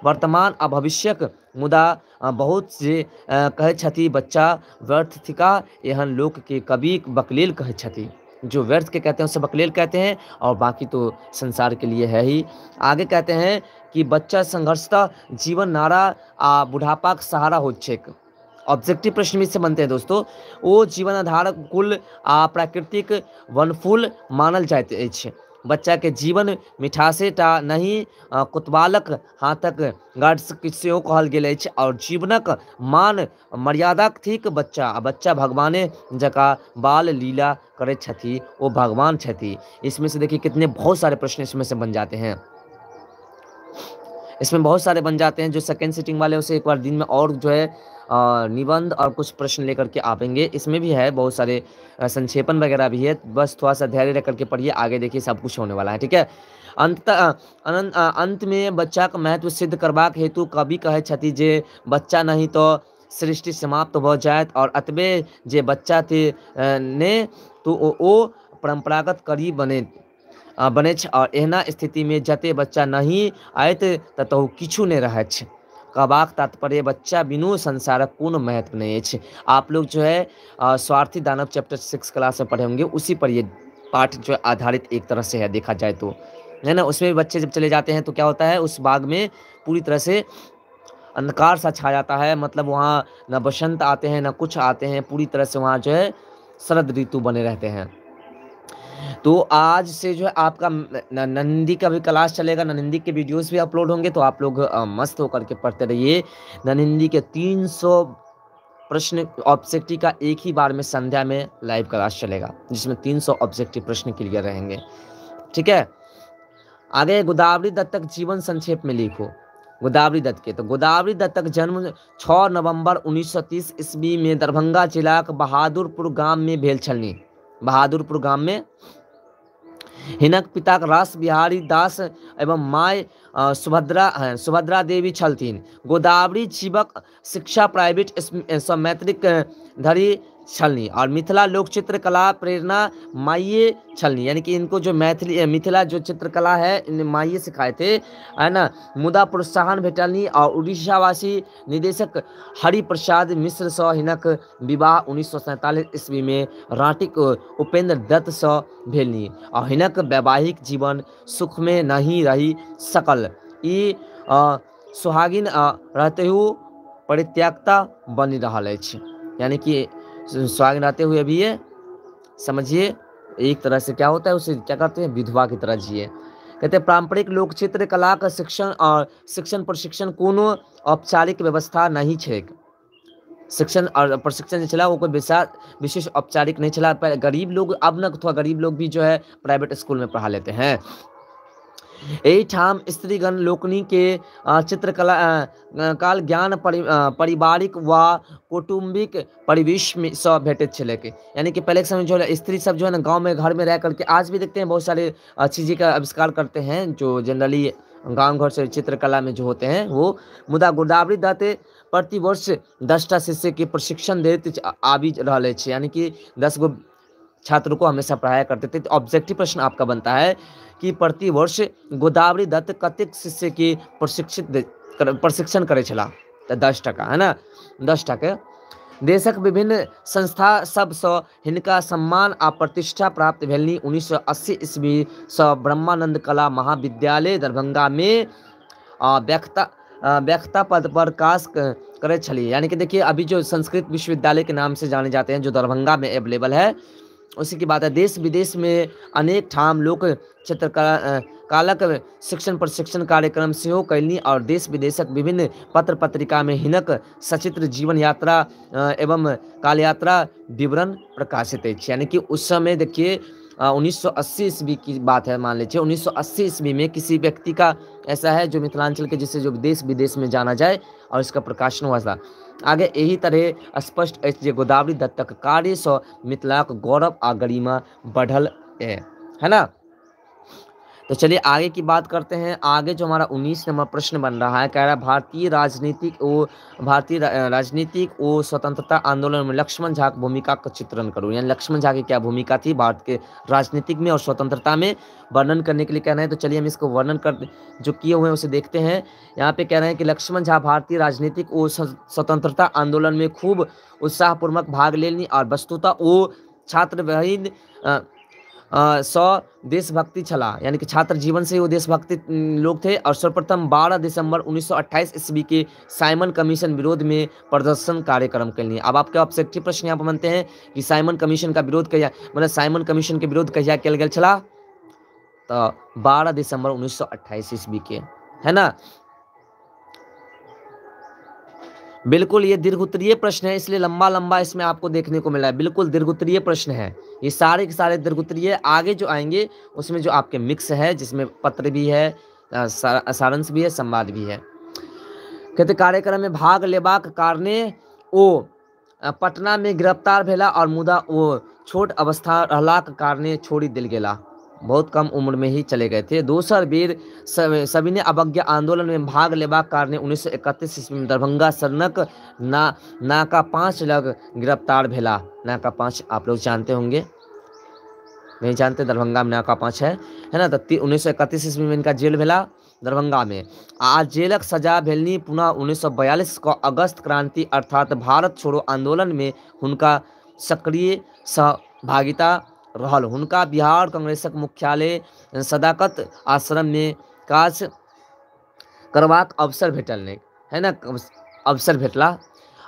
वर्तमान आ भविष्यक मुदा बहुत जे कहैत छथि बच्चा व्यर्थ थिका, एहन लोक के कवि बकलेल कहैत छथि। जो व्यर्थ के कहते हैं उसे बकलेल कहते हैं, और बाकी तो संसार के लिए है ही। आगे कहते हैं कि बच्चा संघर्षता जीवन नारा आ बुढ़ापाक सहारा हो छेक। ऑब्जेक्टिव प्रश्न में से बनते हैं दोस्तों। ओ जीवन आधारक कुल आ प्राकृतिक वनफूल मानल जाइत अछि। बच्चा के जीवन मिठासे टा नहीं कुतवालक हाथक गार्ड्स सेहो कहल गेल अछि, और जीवनक मान मर्यादाक थिक बच्चा भगवाने जका बाल लीला करैत छथि, वो भगवान छथि। इसमें से देखिए कितने बहुत सारे प्रश्न इसमें से बन जाते हैं, इसमें बहुत सारे बन जाते हैं। जो सेकेंड सिटिंग वाले उसे एक बार दिन में और जो है निबंध और कुछ प्रश्न लेकर के आएंगे। इसमें भी है बहुत सारे संक्षेपण वगैरह भी है, बस थोड़ा सा धैर्य रख करके पढ़िए, आगे देखिए सब कुछ होने वाला है, ठीक है। अंत में बच्चा का महत्व सिद्ध करबाक हेतु कवि कहे छथि जे बच्चा नहीं तो सृष्टि समाप्त हो जायत, और अतबे जे बच्चा थे ने तो ओ परंपरागत करी बने और एहना स्थिति में जते बच्चा नहीं आयत ततहु किछु नहीं रहैत छै। कहबाक तात्पर्य बच्चा बिनु संसारक कोनो महत्व नहीं है। आप लोग जो है स्वार्थी दानव चैप्टर 6 क्लास में पढ़े होंगे, उसी पर ये पाठ जो है आधारित एक तरह से है, देखा जाए तो, है ना। उसमें बच्चे जब चले जाते हैं तो क्या होता है, उस बाग में पूरी तरह से अंधकार सा छा जाता है, मतलब वहाँ न बसंत आते हैं न कुछ आते हैं, पूरी तरह से वहाँ जो है शरद ऋतु बने रहते हैं। तो आज से जो है आपका नंदी का भी क्लास चलेगा, ननिंदी के वीडियोस भी अपलोड होंगे, तो आप लोग मस्त होकर के पढ़ते रहिए। ननिंदी के 300 प्रश्न ऑब्जेक्टिव का एक ही बार में संध्या में लाइव क्लास चलेगा, जिसमें 300 ऑब्जेक्टिव प्रश्न क्लियर रहेंगे, ठीक है। आगे गोदावरी दत्तक जीवन संक्षेप में लिखो। गोदावरी दत्त के, तो गोदावरी दत्तक जन्म 6 नवंबर 1930 ईस्वी में दरभंगा जिला के बहादुरपुर गाम में भेल छलनि। बहादुरपुर गाम में हिनक पिता रास बिहारी दास एवं माय सुभद्रा देवी छलथिन। गोदावरी जीवक शिक्षा प्राइवेट सँ मैट्रिक धरि छलनी, और मिथिला लोक चित्रकला प्रेरणा माइये छलनी, यानी कि इनको जो मिथिला जो चित्रकला है इन माइये सिखाए थे, है ना। मुदा प्रोत्साहन भेटलनी, और उड़ीसावासी निदेशक हरिप्रसाद मिश्र सँ हिनक विवाह 1947 ईस्वी में राँटीक उपेंद्र दत्त सँ भेलनी, और हिनक वैवाहिक जीवन सुख में नहीं रही सकल। ई सुहागिन रहतेहु परित्यक्ता बनी रहल अछि, यानी कि सुहागिन रहते हुए भी ये समझिए एक तरह से क्या होता है, उसे क्या करते हैं, विधवा की तरह जिए। कहते हैं पारंपरिक लोक चित्र कला का शिक्षण और शिक्षण प्रशिक्षण कोनो औपचारिक व्यवस्था नहीं है। शिक्षण और प्रशिक्षण जो चला वो कोई विशेष औपचारिक नहीं चला। गरीब लोग अब न थोड़ा गरीब लोग भी जो है प्राइवेट स्कूल में पढ़ा लेते हैं। एहि ठाम स्त्रीगण लोकनि के चित्रकला काल ज्ञान पारिवारिक व कौटुंबिक परिवेश में सब भेटैत छलै। यानी कि पहले के समय जो है स्त्री सब जो है ना गांव में घर में रह करके आज भी देखते हैं बहुत सारे चीज़ें का आविष्कार करते हैं जो जनरली गांव घर से चित्रकला में जो होते हैं वो। मुदा गोदावरी दत्त प्रतिवर्ष 10टा शिष्य के प्रशिक्षण देते आबि रहे छे, यानी कि 10 गो छात्र को हमेशा पढ़ाया करते थे। तो ऑब्जेक्टिव प्रश्न आपका बनता है कि प्रतिवर्ष गोदावरी दत्त कतेक शिष्य के प्रशिक्षण करे छला, तो 10 है ना, 10 देशक विभिन्न संस्था सबसँ हिनका सम्मान आ प्रतिष्ठा प्राप्त भेलनि। 1980 ईस्वी से ब्रह्मानंद कला महाविद्यालय दरभंगा में व्याख्याता पद पर काज करे छली। यानी कि देखिए अभी जो संस्कृत विश्वविद्यालय के नाम से जाने जाते हैं जो दरभंगा में अवेलेबल है, उसी की बात है। देश विदेश में अनेक ठाम लोक चित्रकला कालक शिक्षण प्रशिक्षण कार्यक्रम सेहो कैलनी और देश विदेशक विभिन्न पत्र पत्रिका में हिनक सचित्र जीवन यात्रा एवं काल यात्रा विवरण प्रकाशित है। यानी कि उस समय देखिए 1980 ईस्वी की बात है, मान लीजिए 1980 ईस्वी में किसी व्यक्ति का ऐसा है जो मिथिलांचल के जिससे जो देश विदेश में जाना जाए और इसका प्रकाशन हुआ था। आगे यही तरह स्पष्ट अछि जे गोदावरी दत्तक कार्य से मिथिलाक गौरव आ गरिमा बढ़ल है ना। तो चलिए आगे की बात करते हैं। आगे जो हमारा 19 नंबर प्रश्न बन रहा है, कह रहा है भारतीय राजनीतिक व स्वतंत्रता आंदोलन में लक्ष्मण झा की भूमिका का चित्रण करो। यानी लक्ष्मण झा की क्या भूमिका थी भारत के राजनीतिक में और स्वतंत्रता में, वर्णन करने के लिए कह रहे हैं। तो चलिए हम इसको वर्णन कर जो किए हुए हैं उसे देखते हैं। यहाँ पे कह रहे हैं कि लक्ष्मण झा भारतीय राजनीतिक व स्वतंत्रता आंदोलन में खूब उत्साहपूर्वक भाग लेनी और वस्तुतः वो छात्र विहीन सौ देशभक्ति छला, यानी कि छात्र जीवन से वो देशभक्ति लोग थे। और सर्वप्रथम 12 दिसंबर 1928 ईस्वी के साइमन कमीशन विरोध में प्रदर्शन कार्यक्रम के लिए। अब आपके ऑब्जेक्टिव प्रश्न यहाँ पर बनते हैं कि साइमन कमीशन का विरोध कहिया, मतलब साइमन कमीशन के विरोध कहिया किया गया छला, तो 12 दिसंबर 1928 ईस्वी के, है ना। बिल्कुल ये दीर्घोत्तरीय प्रश्न है इसलिए लंबा लंबा इसमें आपको देखने को मिला है। बिल्कुल दीर्घोत्तरीय प्रश्न है, ये सारे के सारे दीर्घोत्तरीय। आगे जो आएंगे उसमें जो आपके मिक्स है जिसमें पत्र भी है, सारांश भी है, संवाद भी है। कहते कार्यक्रम में भाग लेबाक कारणे ओ पटना में गिरफ्तार भेला और मुदा ओ छोट अवस्था रहलाक कारणे छोड़ी दिल गेला, बहुत कम उम्र में ही चले गए थे। दोसर बेर सविनय अवज्ञा आंदोलन में भाग लेबाक कारणे 1931 ईस्वी में दरभंगा सदनक नाका 5 लग गिरफ्तार भेला। नाका 5 आप लोग जानते होंगे, नहीं जानते, दरभंगा में नाका 5 है ना। तो 1931 ईस्वी में इनका जेल भेला दरभंगा में। आज जेलक सजा भेलनी। पुनः 1942 को अगस्त क्रांति अर्थात भारत छोड़ो आंदोलन में हुनका सक्रिय सहभागिता रहल। हुनका बिहार कांग्रेसक मुख्यालय सदाकत आश्रम में काज करबाक अवसर भेटल नहीं, है ना, अवसर भेटला।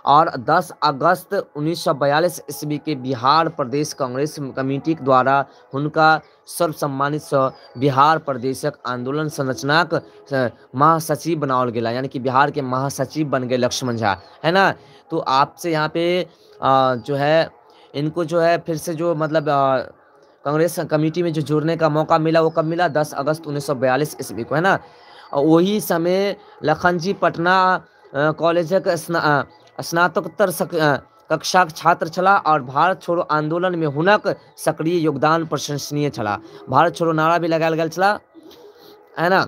और 10 अगस्त 1942 ईस्वी के बिहार प्रदेश कांग्रेस कमेटी द्वारा हुनका सर्वसम्मानित बिहार प्रदेशक आंदोलन संरचनाक महासचिव बनावल गेला, यानी कि बिहार के महासचिव बन गए लक्ष्मण झा, है ना। तो आपसे यहाँ पे जो है इनको जो है फिर से जो मतलब कांग्रेस कमेटी में जो जुड़ने का मौका मिला वो कब मिला, 10 अगस्त 1942 ईस्वी को, है ना। वही समय लखनजी पटना कॉलेजक स्नातकोत्तर कक्षा छात्र छला और भारत छोड़ो आंदोलन में हुनक सक्रिय योगदान प्रशंसनीय छला। भारत छोड़ो नारा भी लगायल गेल छला, है ना।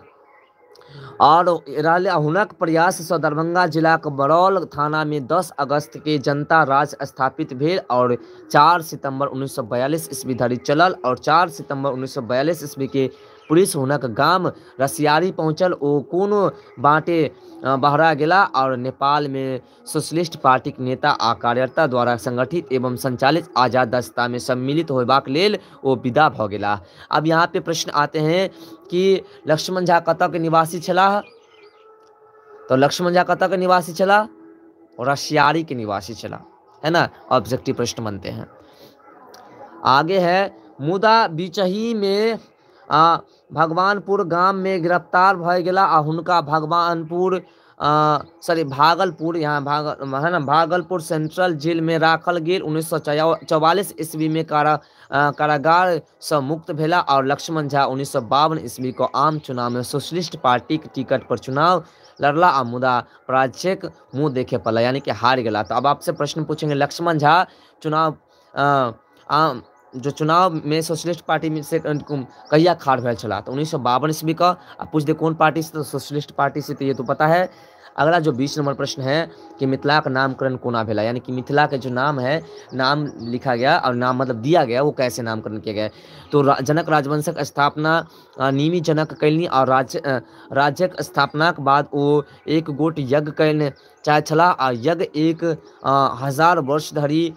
और हुनक प्रयास से दरभंगा जिला के बरौल थाना में 10 अगस्त के जनता राज स्थापित भेल और 4 सितंबर 1942 ईस्वी धरि चलल। और 4 सितंबर 1942 ईस्वी के पुलिस हुनक गाम रसियारी पहुँचल। ओ कोनो बाटे बहरा गेला और नेपाल में सोशलिस्ट पार्टी के नेता आ कार्यकर्ता द्वारा संगठित एवं संचालित आजाद दस्ता में सम्मिलित होबाक लेल ओ विदा भ गेला। अब यहाँ पे प्रश्न आते हैं कि लक्ष्मण झा कतऽ के निवासी छलाह, तो लक्ष्मण झा कतऽ के निवासी छला, और रसियारी के निवासी छला, है ना। ऑब्जेक्टिव प्रश्न बनते हैं। आगे है मुदा बिचही में भगवानपुर गाम में गिरफ्तार भए गेला आ हुनका भगवानपुर सॉरी भागलपुर, यहाँ है ना, भागलपुर सेंट्रल जेल में राखल गेल। 1944 ईस्वी में कारागार से मुक्त भेला। और लक्ष्मण झा 1952 ईस्वी को आम चुनाव में सोशलिस्ट पार्टी के टिकट पर चुनाव लड़ला आ मुदा पराजयक मुंह देखे पड़ा, यानी कि हार गया। तो अब आपसे प्रश्न पूछेंगे, लक्ष्मण झा चुनाव जो चुनाव में सोशलिस्ट पार्टी में से कहिया खाड़ भेल छला? तो 1952 ईस्वी का। अब पूछ दे कौन पार्टी से? तो सोशलिस्ट पार्टी से, तो ये तो पता है। अगला जो 20 नंबर प्रश्न है कि मिथिला का नामकरण कोना भेला, यानी कि मिथिला के जो नाम है, नाम लिखा गया और नाम मतलब दिया गया, वो कैसे नामकरण किया गया? तो जनक राजवंशक स्थापना निमि जनक कैलनी और राज्यक स्थापना के बाद वो एक गोट यज्ञ कैलने चाहे छला। आ यज्ञ 1000 वर्ष धरि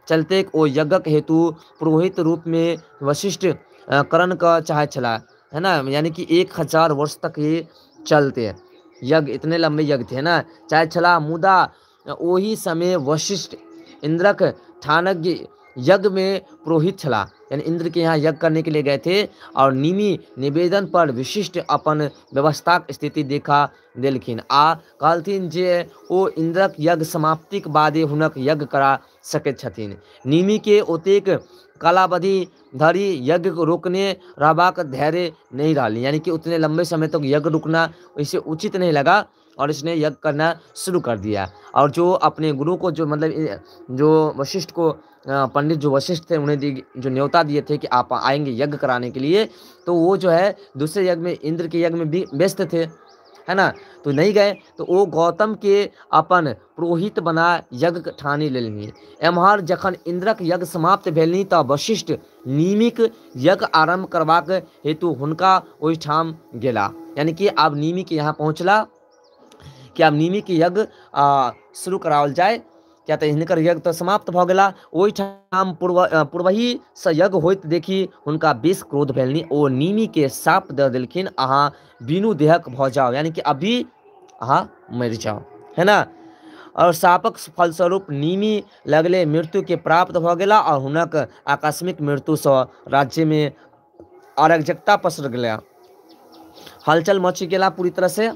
चलते ओ यज्ञक हेतु पुरोहित रूप में वशिष्ठ करण का चाहे छला, है ना, यानी कि 1000 वर्ष तक ये चलते यज्ञ, इतने लंबे यज्ञ थे ना, चाहे छला। मुदा वही समय वशिष्ठ इंद्रक ठानक यज्ञ में पुरोहित छला, यानी इंद्र के यहाँ यज्ञ करने के लिए गए थे। और निमि निवेदन पर विशिष्ट अपन व्यवस्था स्थिति देखा देलखिन आ कहलथिन जे ओ इंद्रक यज्ञ समाप्तिक बादे हुनक यज्ञ करा सकैत छथिन। निमि के ओतेक कालावधि धरि यज्ञ को रोकने रहबाक धैर्य नहीं रही, यानी कि उतने लंबे समय तक यज्ञ रुकना इसे उचित नहीं लगा और इसने यज्ञ करना शुरू कर दिया। और जो अपने गुरु को जो मतलब जो वशिष्ठ को पंडित जो वशिष्ठ थे उन्हें जो न्योता दिए थे कि आप आएंगे यज्ञ कराने के लिए, तो वो जो है दूसरे यज्ञ में, इंद्र के यज्ञ में भी व्यस्त थे, है ना, तो नहीं गए। तो वो गौतम के अपन पुरोहित बना यज्ञ ठानी लेलनी। एम्हर जखन इंद्रक यज्ञ समाप्त भेलनी तऽ वशिष्ठ निमिक यज्ञ आरंभ करबाक हेतु हुनका ओहिठाम गेला, यानी कि आब निमि के यहाँ पहुँचला कि आब निमि के यज्ञ शुरू कराओल जाए, क्या तो हिनकर यज्ञ तो समाप्त भ गेला। ओहिठाम पूर्वही से यज्ञ होइत देखी हुनका बेस क्रोध भेलनी। ओ निमि के साप दे देलखिन, अहाँ बिनु देहक भ जाओ, यानी कि अभी अहाँ मर जाओ, है ना। और सापक फलस्वरूप निमि लगले मृत्यु के प्राप्त भ गेला और हुनक आकस्मिक मृत्यु से राज्य में अराजकता पसर गया, हलचल मची गेला पूरी तरह से।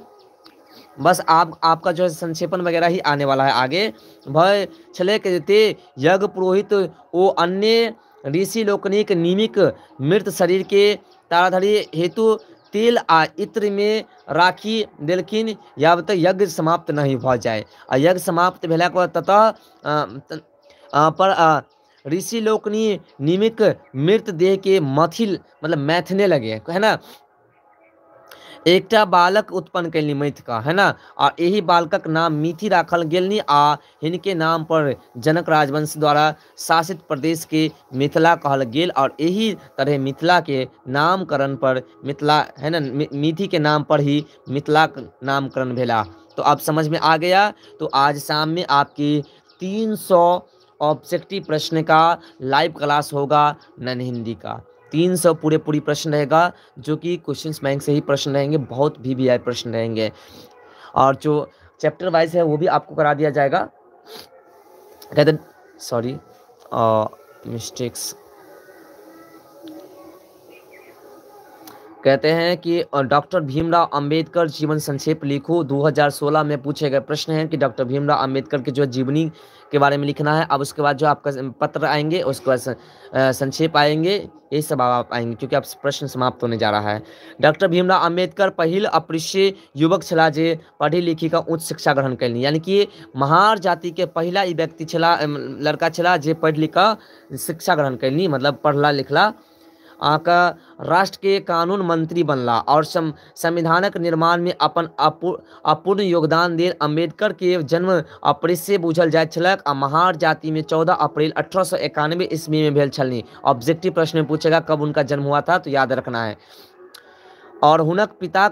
बस आपका जो है संक्षेपण वगैरह ही आने वाला है आगे। भय छले के ते यज्ञ पुरोहित ओ अन्य ऋषि लोकनिक निमिक मृत शरीर के ताराधरी हेतु तेल आ इत्र में राखी देलखिन यावत यज्ञ समाप्त नहीं भ जाए। आ यज्ञ समाप्त भेला के बाद ततः पर ऋषि लोकनि निमिक मृत देह के मथिल मतलब मैथने लगे, है ना, एकटा बालक उत्पन्न कैलनी मैथ का, है ना। और यही बालकक नाम मिथि राखल गेलनी आ हिनके नाम पर जनक राजवंश द्वारा शासित प्रदेश के मिथिला कहल गेल। और यही तरह मिथिला के नामकरण पर मिथिला, है ना, मिथि के नाम पर ही मिथिला नामकरण भेला। तो अब समझ में आ गया। तो आज शाम में आपकी 300 ऑब्जेक्टिव प्रश्न का लाइव क्लास होगा नन हिंदी का। 300 पूरी प्रश्न रहेगा, जो कि क्वेश्चंस बैंक से ही प्रश्न रहेंगे, बहुत VVI प्रश्न रहेंगे। और जो चैप्टर वाइज है वो भी आपको करा दिया जाएगा। कहते सॉरी मिस्टेक्स कहते हैं कि डॉक्टर भीमराव अंबेडकर जीवन संक्षेप लिखो। 2016 में पूछे गए प्रश्न है कि डॉक्टर भीमराव अंबेडकर की जो जीवनी के बारे में लिखना है। अब उसके बाद जो आपका पत्र आएंगे, उसके बाद संक्षेप आएंगे, ये सब आप आएंगे क्योंकि अब प्रश्न समाप्त होने जा रहा है। डॉक्टर भीमराव अंबेडकर पहिल अपृश्य युवक छला जे पढ़ी लिखी का उच्च शिक्षा ग्रहण कैलनी, यानी कि महार जाति के पहला ई व्यक्ति छला, लड़का छला जे पढ़ लिख शिक्षा ग्रहण कैलनी, मतलब पढ़ला लिखला का राष्ट्र के कानून मंत्री बनला और संविधानक निर्माण में अपन अपूर्ण योगदान देल। अम्बेडकर के जन्म अपृश्य बुझल जाइत छलक आ महार जाति में 14 अप्रैल 1891 ईस्वी में भेल छलनी। ऑब्जेक्टिव प्रश्न में पूछेगा कब उनका जन्म हुआ था, तो याद रखना है। और हुनक पिता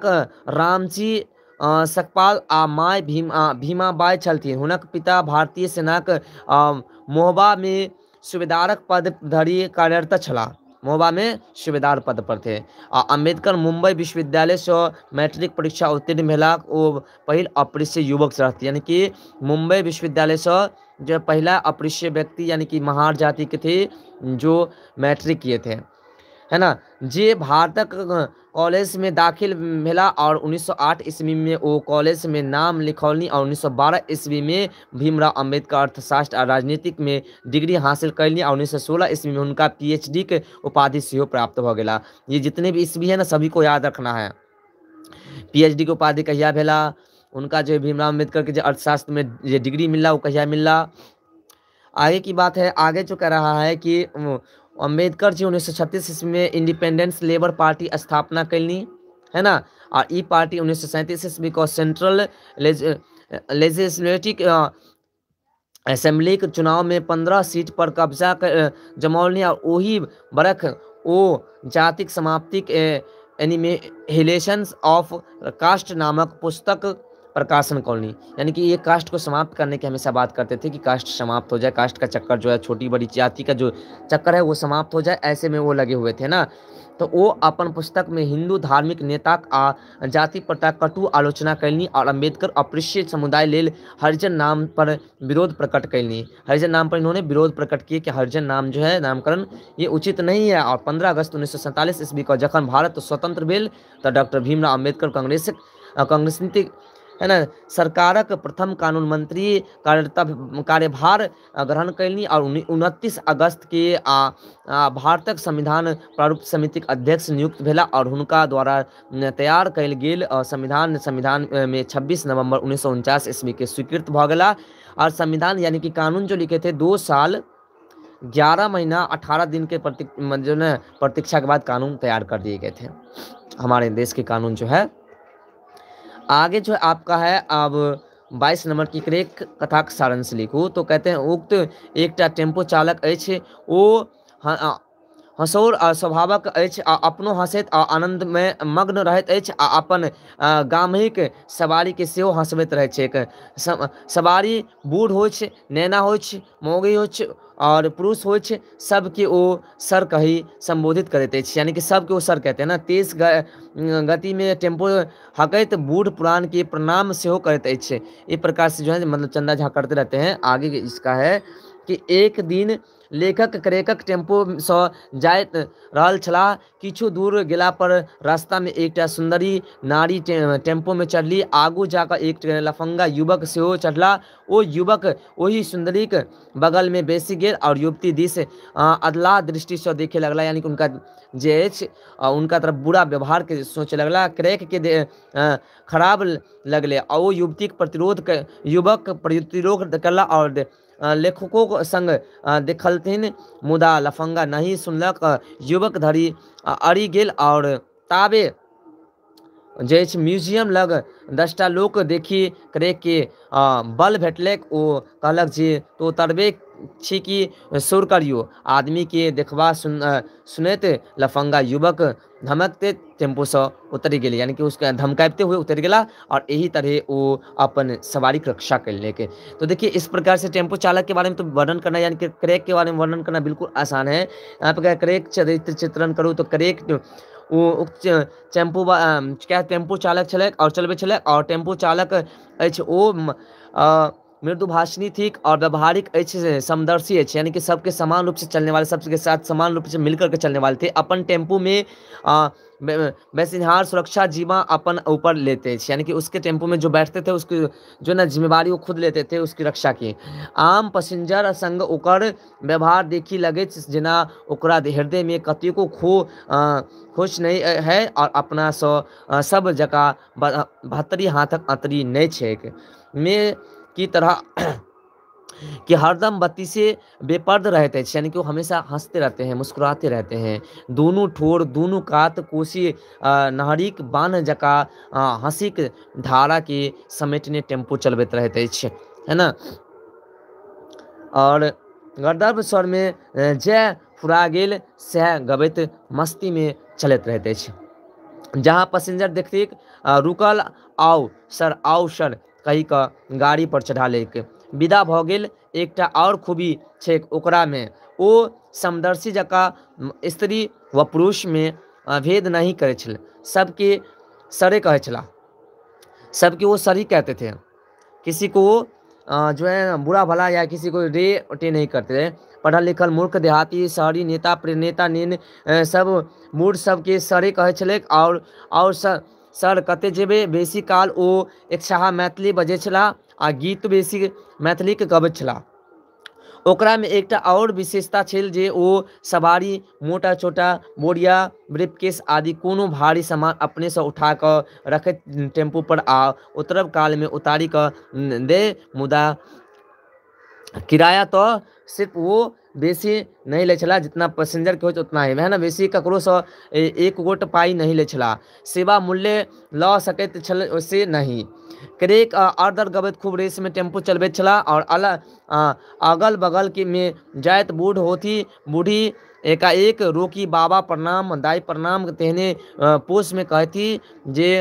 रामजी सकपाल आ माय भीमाबाई छलथिन। हुनक पिता भारतीय सेनाक मोहबा में सूबेदारक पद धरि कार्यरत छला, मोहबा में सूबेदार पद पर थे। अम्बेडकर मुंबई विश्वविद्यालय से मैट्रिक परीक्षा उत्तीर्ण भेला वो पहिल अपृश्य युवक रहती, यानी कि मुंबई विश्वविद्यालय से जो पहला अपृश्य व्यक्ति यानी कि महार जाति के थे जो मैट्रिक किए थे, है ना, जे भारतक कॉलेज में दाखिल भेला और 1908 ईस्वी में वो कॉलेज में नाम लिखौलनी और 1912 ईस्वी में भीमराव अंबेडकर अर्थशास्त्र और राजनीतिक में डिग्री हासिल कैलनी और 1916 ईस्वी में उनका पीएचडी के उपाधि सेहो प्राप्त हो गया। ये जितने भी ईस्वी है ना सभी को याद रखना है। पीएचडी के उपाधि कहिया भेला, उनका जो भीमराव अम्बेडकर के जो अर्थशास्त्र में ये डिग्री मिला वो कहिया मिला। आगे की बात है, आगे जो कह रहा है कि अम्बेडकर जी 1936 ईस्वी में इंडिपेंडेंस लेबर पार्टी स्थापना कैलनी, है ना, और ई पार्टी 1937 ईस्वी को सेंट्रल लेजिस्लेटिव असेंबली के चुनाव में 15 सीट पर कब्जा जमौलनी और वही बरख ओ जातिक समाप्ति एनिहिलेशंस ऑफ कास्ट नामक पुस्तक प्रकाशन कॉलोनी, यानी कि ये कास्ट को समाप्त करने की हमेशा बात करते थे कि कास्ट समाप्त हो जाए, कास्ट का चक्कर जो है, छोटी बड़ी जाति का जो चक्कर है वो समाप्त हो जाए, ऐसे में वो लगे हुए थे ना। तो वो अपन पुस्तक में हिंदू धार्मिक नेता आ जाति प्रथा कटु आलोचना कैलनी और अम्बेडकर अपृश्य समुदाय लेल हरिजन नाम पर विरोध प्रकट कैलनी। हरिजन नाम पर इन्होंने विरोध प्रकट किए कि हरिजन नाम जो है नामकरण ये उचित नहीं है। और 15 अगस्त 1947 ईस्वी को जखन भारत स्वतंत्र भेल तो डॉक्टर भीमराव अम्बेडकर कांग्रेस नीति है ना सरकारक प्रथम कानून मंत्री कार्यभार ग्रहण कैलनी और 29 अगस्त के भारतक संविधान प्रारूप समितिक अध्यक्ष नियुक्त भेला और हुनका द्वारा तैयार कैल गेल संविधान में 26 नवंबर 1949 ईस्वी के स्वीकृत भ गेला। और संविधान यानी कि कानून जो लिखे थे 2 साल 11 महीना 18 दिन के प्रतीक्षा के बाद कानून तैयार कर दिए गए थे, हमारे देश के कानून जो है। आगे जो है आपका है अब 22 नंबर की क्रेक कथाक सारांश लिखू। तो कहते हैं उक्त एकटा टेम्पो चालक अछि, ओ हंसौर स्वभावक अछि, अपनो हंसैत आनंद में मग्न रहैत अछि आ अपन गामहिक सवारी के सेहो हंसबैत रहैत छै। सवारी बूढ़ होइ छै, नैना होइ छै, मौगी होइ छै और पुरुष होइ छै, सबके ओ सर कही संबोधित करते हैं, यानी कि सबके वो सर कहते हैं ना। तेज गति में टेम्पो हकैत बूढ़ पुरान के प्रणाम सेहो करते हैं। इस प्रकार से जो है मतलब चंदा झा करते रहते हैं। आगे इसका है कि एक दिन लेखक क्रेकक टेम्पो सँ जाइत रहल छलाह, किछु दूर गेला पर रास्ता में एकटा सुंदरी नारी टेम्पो में चढ़ली, आगू जाकर एक लफंगा युवक सेहो चढ़ला। ओ युवक वही सुंदरी के बगल में बेसी गेल और युवती दिस अदला दृष्टि से देखे लगला, यानी कि उनका जे उनका तरफ बुरा व्यवहार के सोचे लगला। क्रेक के खराब लगले और वो युवक प्रतिरोध करला और लेखकों को संग देखलथिन, मुदा लफंगा नहीं सुनलक। युवक धरी अड़ी गेल और ताबे जे म्यूजियम लग 10टा लोक देखी क्रेक के बल भेटलक। ओ कहलक जे तो तरबे छी कि सुर करियो। आदमी के देखबा सुनैत लफंगा युवक धमकते टेम्पो से उतर गेल, यानी कि उसके धमकाते हुए उतर गेला और यही तरह वो अपन सवारी की रक्षा कर लेके। तो देखिए इस प्रकार से टेम्पो चालक के बारे में तो वर्णन करना, यानी कि क्रेक के बारे में वर्णन करना बिल्कुल आसान है। यहाँ पे क्रेक चरित्र चित्रण करूँ तो क्रेक वो टेम्पो चालक छलक और चलबे छलक और टेम्पो चालक अछि ओ मृदुभाषिणी थी और व्यवहारिक समदर्शी है, यानी कि सबके समान रूप से चलने वाले, सबके साथ समान रूप से मिलकर के चलने वाले थे। अपन टेम्पो में बैसिनहार सुरक्षा जीवा अपन ऊपर लेते, यानी कि उसके टेम्पो में जो बैठते थे उसकी जो ना जिम्मेवारी वो खुद लेते थे उसकी रक्षा की। आम पैसेंजर संग ओकर व्यवहार देखी लगे जेना ओकरा हृदय में कतेको खुश नहीं है और अपना सब जका 72 हाथक अंतरी नहीं छेक में की तरह कि हरदम बत्ती से बेपर्द रहते हैं, यानी कि वो हमेशा हंसते रहते हैं, मुस्कुराते रहते हैं। दोनों ठोर दोनों कात कोसी नहरीक बान जका हंसीक धारा के समेटने टेम्पो चलबैत रहते हैं, है ना। और गर्दभ स्वर में जय फुरा गेल सह गबैत मस्ती में चलत रहते हैं। जहाँ पैसेंजर देखते रुकल आओ सर कही का गाड़ी पर चढ़ा लेके विदा भ गेल। एकटा और खूबी छेक ओकरा में ओ समदर्शी जका स्त्री व पुरुष में भेद नहीं करे छल, सबके सरे कहे छला, सबके वो सर ही कहते थे, किसी को जो है बुरा भला या किसी को रे टे नहीं करते। पढ़ल लिखल मूर्ख देहाती शहरी नेता प्रेनेता नेन सब मूड सबके सरे कहै छलै। और सर कते जेबे बेसी काल ओ एकशाह मैथिली बजै छलाह आ गीत बेसी मैथिलीके गबैत छलाह। ओकरा में एकटा और विशेषता छल जे ओ सवारी मोटा छोटा बोरिया ब्रीफकेस आदि कोनो भारी सामान अपने से उठा कर रखैत टेम्पू पर आ उतरब काल में उतारी कर दे, मुदा किराया तो सिर्फ वो बेसी नहीं ले छला जितना पैसेंजर के हो उतना ही है ना, बेसी ककरो से एक गोट पाई नहीं ले छला। सेवा मूल्य लऽ सकैत छल से नहीं। क्रेक अर्धर गबैत खूब रेस में टेम्पू चलबैत छला और अगल बगल के में जायत बूढ़ होती बूढ़ी एकाएक रोकी बाबा प्रणाम दाई प्रणाम तेहने पोष में कहती जे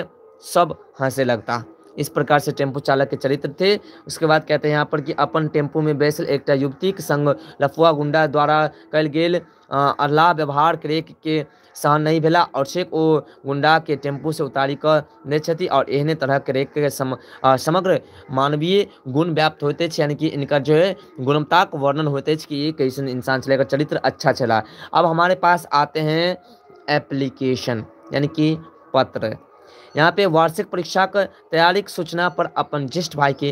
सब हंसे लगता। इस प्रकार से टेम्पू चालक के चरित्र थे। उसके बाद कहते हैं यहाँ पर कि अपन टेम्पू में बैसल एकटा युवती के संग लफुआ गुंडा द्वारा कल गेल अल्लाह व्यवहार क्रेक के सहन नहीं भेला और शेख ओ गुंडा के टेम्पू से उतारी कर दै छथि और एहने तरह क्रेक के समग्र मानवीय गुण व्याप्त होते हैं, यानी कि इनका जो है गुणवत्ता का वर्णन होते हैं कि ये कैसे इंसान चलेगा, चरित्र अच्छा चला। अब हमारे पास आते हैं एप्लीकेशन यानी कि पत्र। यहाँ पे वार्षिक परीक्षा का तैयारी की सूचना पर अपन ज्येष्ठ भाई के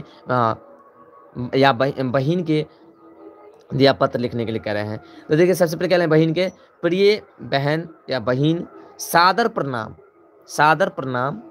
या बहन के दिया पत्र लिखने के लिए कह रहे हैं। तो देखिए सबसे पहले कह रहे हैं बहन के, प्रिय बहन या बहन सादर प्रणाम, सादर प्रणाम।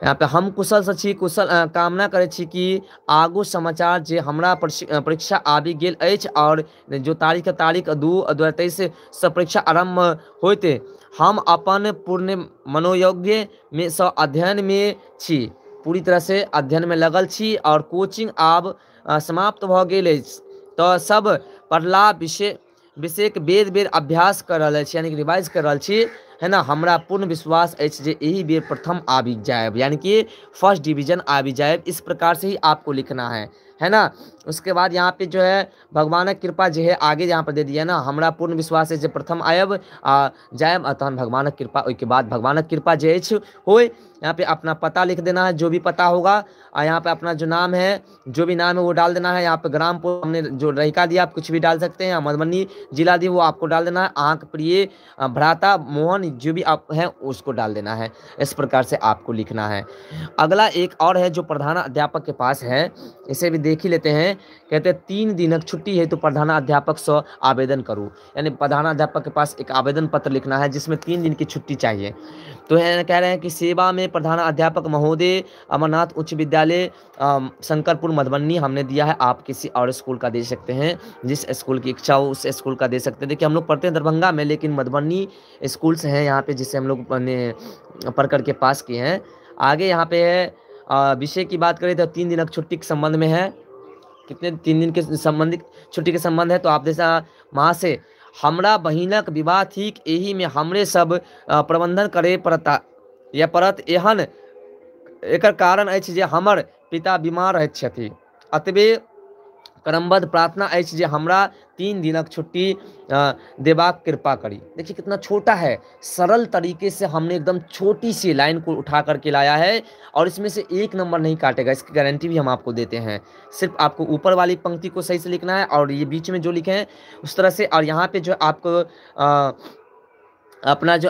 यहाँ पे हम कुशल से छी, कुशल कामना करे छी कि आगू समाचार जे हमरा परीक्षा आबि गेल अछि और जो तारीख 2/23 से परीक्षा आरंभ होते हम अपन पूर्ण मनोयोग्य में से अध्ययन में छी, पूरी तरह से अध्ययन में लगल छी और कोचिंग आब समाप्त भ गेल अछि। तो सब पढ़ला विषय के बेर बेर अभ्यास कर रहा छी यानी कि रिवाइज कर रहा छी, है ना। हमरा पूर्ण विश्वास अछि जे यही बेर प्रथम आबि जाएब यानी कि फर्स्ट डिवीजन आबि जाएब। इस प्रकार से ही आपको लिखना है ना। उसके बाद यहाँ पे जो है भगवान की कृपा जो है आगे यहाँ पर दे दिया ना, हमरा पूर्ण विश्वास है जो प्रथम आयब जायब तहन भगवान की कृपा, उसके बाद भगवान की कृपा जो हो। यहाँ पे अपना पता लिख देना है जो भी पता होगा, और यहाँ पे अपना जो नाम है जो भी नाम है वो डाल देना है। यहाँ पे ग्राम हमने जो रहिका दिया आप कुछ भी डाल सकते हैं, मधुबनी जिला दी वो आपको डाल देना है, आंक प्रिय भ्राता मोहन जो भी आप हैं उसको डाल देना है। इस प्रकार से आपको लिखना है। अगला एक और है जो प्रधान अध्यापक के पास है, इसे भी देख ही लेते हैं। कहते हैं 3 दिनक छुट्टी है तो प्रधान अध्यापक से आवेदन करूँ, यानी प्रधान अध्यापक के पास एक आवेदन पत्र लिखना है जिसमें 3 दिन की छुट्टी चाहिए। तो कह रहे हैं कि सेवा में प्रधान अध्यापक महोदय अमरनाथ उच्च विद्यालय शंकरपुर मधुबनी हमने दिया है, आप किसी और स्कूल का दे सकते हैं, जिस स्कूल की इच्छा हो उस स्कूल का दे सकते हैं। देखिए हम लोग पढ़ते हैं दरभंगा में, लेकिन मधुबनी स्कूल से हैं यहाँ पे जिससे हम लोग पढ़ करके पास किए हैं। आगे यहाँ पे है विषय की बात करें तो 3 दिनक छुट्टी के संबंध में है, कितने 3 दिन के संबंधित छुट्टी के संबंध है। तो आप जैसा वहाँ से हमरा बहिनक विवाह ठीक यही में हमरे सब प्रबंधन करे पड़ता या पड़त, एहन एकर कारण अछि जे हमर पिता बीमार रहैत छथि, अतबे क्रमबद्ध प्रार्थना अछि जे हमरा 3 दिनक छुट्टी देबाक कृपा करी। देखिए कितना छोटा है, सरल तरीके से हमने एकदम छोटी सी लाइन को उठा करके लाया है और इसमें से 1 नंबर नहीं काटेगा, इसकी गारंटी भी हम आपको देते हैं। सिर्फ आपको ऊपर वाली पंक्ति को सही से लिखना है और ये बीच में जो लिखे हैं उस तरह से, और यहाँ पे जो आपको अपना जो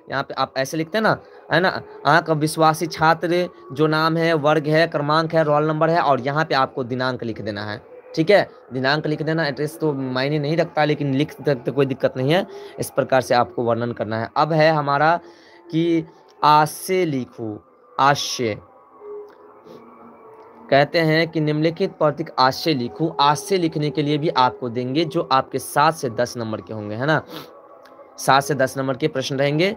यहाँ पे आप ऐसे लिखते हैं ना, है ना, आंक विश्वासी छात्र जो नाम है, वर्ग है, क्रमांक है, रोल नंबर है, और यहाँ पे आपको दिनांक लिख देना है। ठीक है, दिनांक लिख देना, एड्रेस तो मायने नहीं रखता लेकिन लिख सकते कोई दिक्कत नहीं है। इस प्रकार से आपको वर्णन करना है। अब है हमारा कि आशय लिखो, आशय कहते हैं कि निम्नलिखित प्रतीक आशय लिखो। आशय लिखने के लिए भी आपको देंगे जो आपके 7 से 10 नंबर के होंगे, है ना, 7 से 10 नंबर के प्रश्न रहेंगे।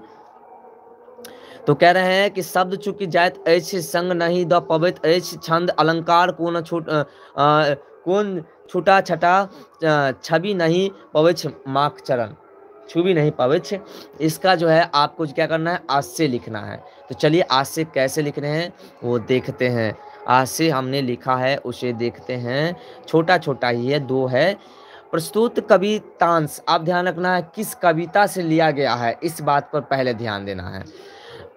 तो कह रहे हैं कि शब्द चूँकि जाइत अछि संग नहीं द पबैत अछि, छंद अलंकार कौन छूटा छटा छवि नहीं पविछ माक चरण, छवि नहीं पविछ। इसका जो है आपको क्या करना है, आशय लिखना है। तो चलिए आशय कैसे लिख रहे हैं वो देखते हैं। आशय हमने लिखा है उसे देखते हैं, छोटा छोटा ही है, 2 है। प्रस्तुत कवितांश, आप ध्यान रखना है किस कविता से लिया गया है, इस बात पर पहले ध्यान देना है।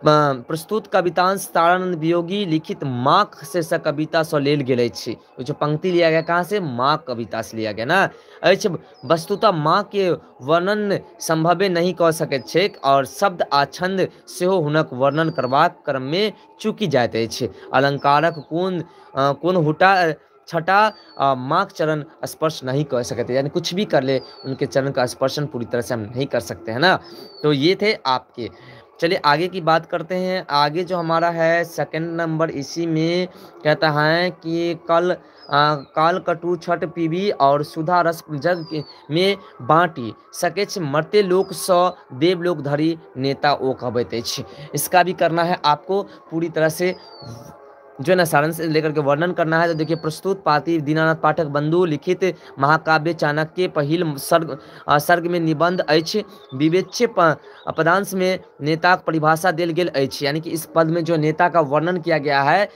प्रस्तुत कवितांश तारानंद वियोगी लिखित माँ शीर्षक कविता सँ लेल गेल अछि। जो पंक्ति लिया गया कहाँ से, माँ कविता से लिया गया ना अछि। वस्तुतः माँ के वर्णन संभवे नहीं कऽ सकैत छैक और शब्द आ छंद सेहो हुनक वर्णन करबाक क्रम में चूकि जाइत अछि। अलंकारक कोन हुटा छठा माँ के चरण स्पर्श नहीं कर सकते, यानी कुछ भी कर ले उनके चरण का स्पर्शन पूरी तरह से हम नहीं कर सकते हैं ना। तो ये थे आपके। चलिए आगे की बात करते हैं। आगे जो हमारा है सेकंड नंबर, इसी में कहता है कि काल कटु छठ पीबी और सुधा रस जग में बाँटी सकेछ मरते लोक स देवलोक धरी नेता ओ कहबैत अछि। इसका भी करना है आपको पूरी तरह से जो है ना सारांश लेकर के वर्णन करना है। तो देखिए, प्रस्तुत पाती दीनानाथ पाठक बंधु लिखित महाकाव्य चाणक्य पहिल सर्ग में निबंध अछि। विवेच्य पदांश में नेता के परिभाषा देल गेल अछि, यानी कि इस पद में जो नेता का वर्णन किया गया है।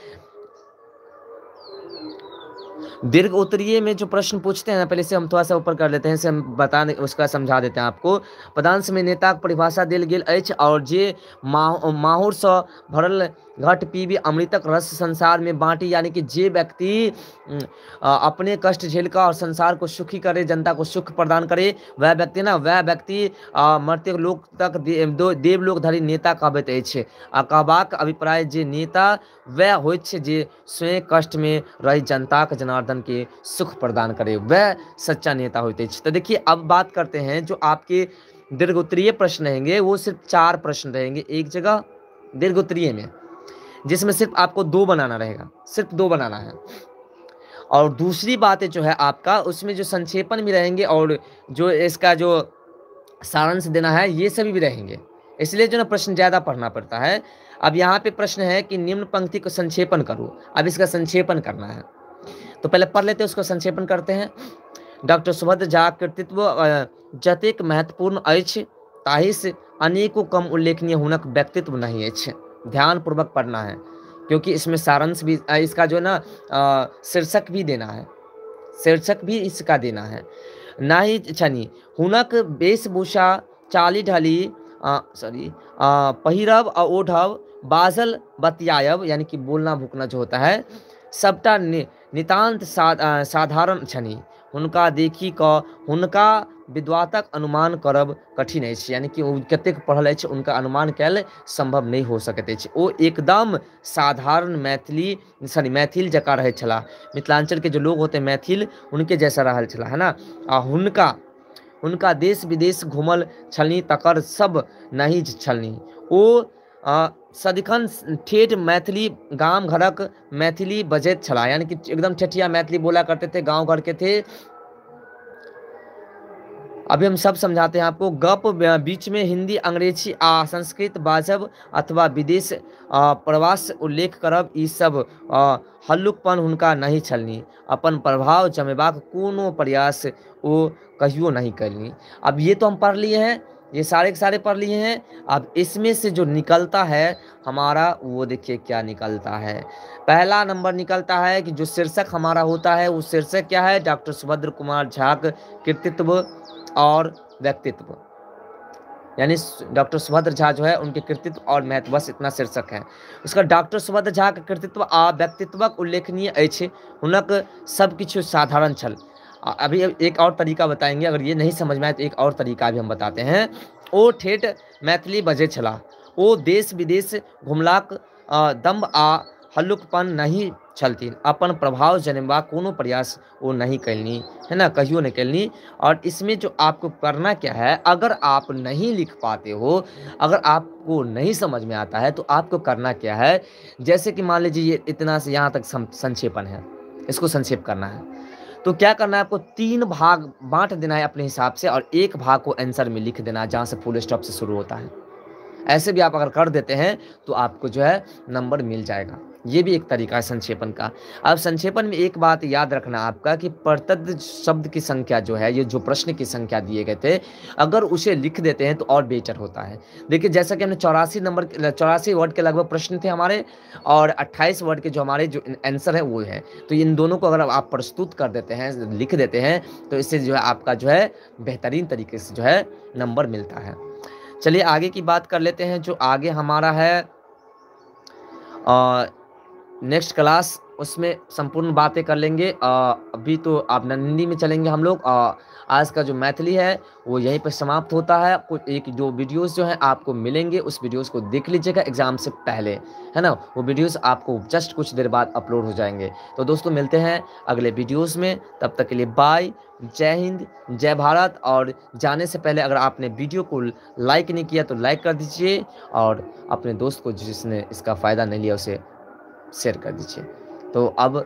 दीर्घ उत्तरीय में जो प्रश्न पूछते हैं, पहले से हम थोड़ा सा ऊपर कर लेते हैं, से हम उसका समझा देते हैं आपको। पदांश में नेता के परिभाषा देल गेल अछि और जे माहौर सँ भरल घट पीबी अमृतक रस संसार में बांटी, यानी कि जे व्यक्ति अपने कष्ट झेलकर और संसार को सुखी करे, जनता को सुख प्रदान करे, वह व्यक्ति मर्त्य लोक तक देवलोक धरि नेता कहबैत अछि। आ कहबाक अभिप्राय जे नेता वह होइत छै जे स्वयं कष्ट में रही जनता के जनार्दन के सुख प्रदान करे, वह सच्चा नेता होते हैं। तो देखिए, अब बात करते हैं जो आपके दीर्घ उत्तरीय प्रश्न रहेंगे, वो सिर्फ 4 प्रश्न रहेंगे एक जगह दीर्घ उत्तरीय में, जिसमें सिर्फ आपको 2 बनाना रहेगा, सिर्फ 2 बनाना है। और दूसरी बातें जो है आपका उसमें जो संक्षेपण भी रहेंगे और जो इसका जो सारांश देना है ये सभी भी रहेंगे, इसलिए जो ना प्रश्न ज़्यादा पढ़ना पड़ता है। अब यहाँ पे प्रश्न है कि निम्न पंक्ति को संक्षेपण करो। अब इसका संक्षेपण करना है, तो पहले पढ़ लेते हैं, उसको संक्षेपण करते हैं। डॉक्टर सुभद्र झा कृतित्व जतेक महत्वपूर्ण अछि ताहि से अनेकों कम उल्लेखनीय हुनक व्यक्तित्व नहीं अछि। ध्यान पूर्वक पढ़ना है, क्योंकि इसमें सारांश भी इसका जो है ना शीर्षक भी देना है, शीर्षक भी इसका देना है। ना ही छनी हुनक वेशभूषा चाली ढाली पहिरब ओढ़ब बाजल बतियायब, यानी कि बोलना भूकना जो होता है, सबटा नितांत साधारण छनी। हुनका देखी कऽ हुनका विद्वतक अनुमान करब कठिन अछि, यानी कि कतेक पढ़ल अछि उनका अनुमान कैल संभव नहीं हो सकैत अछि। ओ एकदम साधारण मैथिल जकाँ रहै छलाह। मिथिलांचल के जो लोग होते हैं मैथिल, उनके जैसा रहल छलाह, है ना। आ हुनका देश विदेश घूमल छलनी तकर सब नहीं छलनी। ओ सदिखन ठेठ मैथिली गाम घरक मैथिली बजैत छलाह, यानी कि एकदम ठेठिया मैथिली बोला करते थे, गांव घर के थे। अभी हम सब समझाते हैं आपको। गप बीच में हिंदी अंग्रेजी आ संस्कृत बाजब अथवा विदेश प्रवास उल्लेख करब, ई सब हल्लुकपन हुनका नहीं छलनी। अपन प्रभाव जमेबाक कोनो प्रयास वो कहियो नहीं करनी। अब ये तो हम पढ़ लिए हैं, ये सारे के सारे पढ़ लिए हैं। अब इसमें से जो निकलता है हमारा, वो देखिए क्या निकलता है। पहला नंबर निकलता है कि जो शीर्षक हमारा होता है, वो शीर्षक क्या है, डॉक्टर सुभद्र कुमार झा कृतित्व और व्यक्तित्व, यानी डॉक्टर सुभद्र झा जो है उनके कृतित्व और महत्व, बस इतना शीर्षक है उसका। डॉक्टर सुभद्र झा के कृतित्व आ व्यक्तित्वक उल्लेखनीय अछि, हुनक सब किछु साधारण छल। अभी एक और तरीका बताएंगे, अगर ये नहीं समझ में आए तो एक और तरीका भी हम बताते हैं। ओ ठेठ मैथिली बजै छला, ओ देश विदेश घुमलाक दम्भ आ हल्लुकपन नहीं छलथिन। अपन प्रभाव जनेबा कोनो प्रयास वो नहीं कैलनी, है ना, कहियो नहीं कैलनी। और इसमें जो आपको करना क्या है, अगर आप नहीं लिख पाते हो, अगर आपको नहीं समझ में आता है, तो आपको करना क्या है, जैसे कि मान लीजिए ये इतना से यहाँ तक संक्षेपण है, इसको संक्षेप करना है। तो क्या करना है, आपको 3 भाग बांट देना है अपने हिसाब से, और एक भाग को आंसर में लिख देना है जहाँ से फुल स्टॉप से शुरू होता है। ऐसे भी आप अगर कर देते हैं तो आपको जो है नंबर मिल जाएगा। ये भी एक तरीका है संक्षेपण का। अब संक्षेपण में एक बात याद रखना आपका कि प्रत्येक शब्द की संख्या जो है, ये जो प्रश्न की संख्या दिए गए थे, अगर उसे लिख देते हैं तो और बेटर होता है। देखिए, जैसा कि हमने 84 वर्ड के लगभग प्रश्न थे हमारे, और 28 वर्ड के जो हमारे जो आंसर है वो है। तो इन दोनों को अगर आप प्रस्तुत कर देते हैं, लिख देते हैं, तो इससे जो है आपका जो है बेहतरीन तरीके से जो है नंबर मिलता है। चलिए आगे की बात कर लेते हैं। जो आगे हमारा है नेक्स्ट क्लास उसमें संपूर्ण बातें कर लेंगे। अभी तो आप नन्ही में चलेंगे हम लोग। आज का जो मैथिली है वो यहीं पर समाप्त होता है। कुछ एक जो वीडियोस जो हैं आपको मिलेंगे, उस वीडियोस को देख लीजिएगा एग्जाम से पहले, है ना। वो वीडियोस आपको जस्ट कुछ देर बाद अपलोड हो जाएंगे। तो दोस्तों मिलते हैं अगले वीडियोस में, तब तक के लिए बाय, जय हिंद, जय भारत। और जाने से पहले अगर आपने वीडियो को लाइक नहीं किया तो लाइक कर दीजिए, और अपने दोस्त को जिसने इसका फ़ायदा नहीं लिया उसे शेयर कर दीजिए। तो अब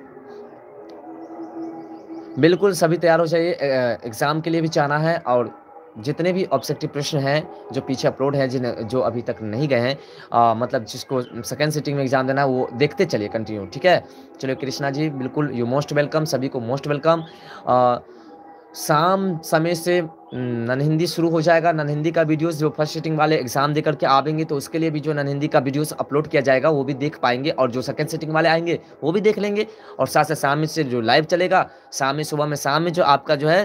बिल्कुल सभी तैयार हो जाइए, एग्ज़ाम के लिए भी जाना है। और जितने भी ऑब्जेक्टिव प्रश्न हैं जो पीछे अपलोड हैं, जो अभी तक नहीं गए हैं, मतलब जिसको सेकंड सिटिंग में एग्ज़ाम देना है वो देखते चलिए कंटिन्यू, ठीक है। चलिए कृष्णा जी, बिल्कुल यू मोस्ट वेलकम, सभी को मोस्ट वेलकम। शाम समय से नन हिंदी शुरू हो जाएगा। नन हिंदी का वीडियोस जो फर्स्ट सिटिंग वाले एग्जाम देकर के आएंगे तो उसके लिए भी जो नन हिंदी का वीडियोस अपलोड किया जाएगा वो भी देख पाएंगे, और जो सेकंड सिटिंग वाले आएंगे वो भी देख लेंगे। और साथ साथ शाम में से जो लाइव चलेगा, शाम में सुबह में, शाम में जो आपका जो है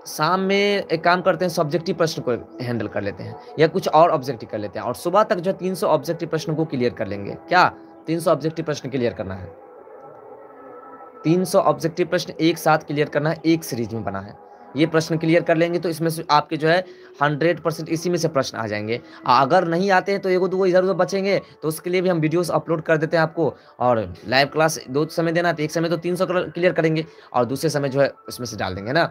शाम में एक काम करते हैं, सब्जेक्टिव प्रश्न को हैंडल कर लेते हैं या कुछ और ऑब्जेक्टिव कर लेते हैं, और सुबह तक जो 300 ऑब्जेक्टिव प्रश्न को क्लियर कर लेंगे। क्या 300 ऑब्जेक्टिव प्रश्न क्लियर करना है? 300 ऑब्जेक्टिव प्रश्न एक साथ क्लियर करना है, एक सीरीज में बना है। ये प्रश्न क्लियर कर लेंगे तो इसमें से आपके जो है 100% इसी में से प्रश्न आ जाएंगे। अगर नहीं आते हैं तो एगो दो इधर उधर बचेंगे, तो उसके लिए भी हम वीडियोस अपलोड कर देते हैं आपको। और लाइव क्लास 2 समय देना, तो एक समय तो 300 क्लियर करेंगे और दूसरे समय जो है उसमें से डाल देंगे ना।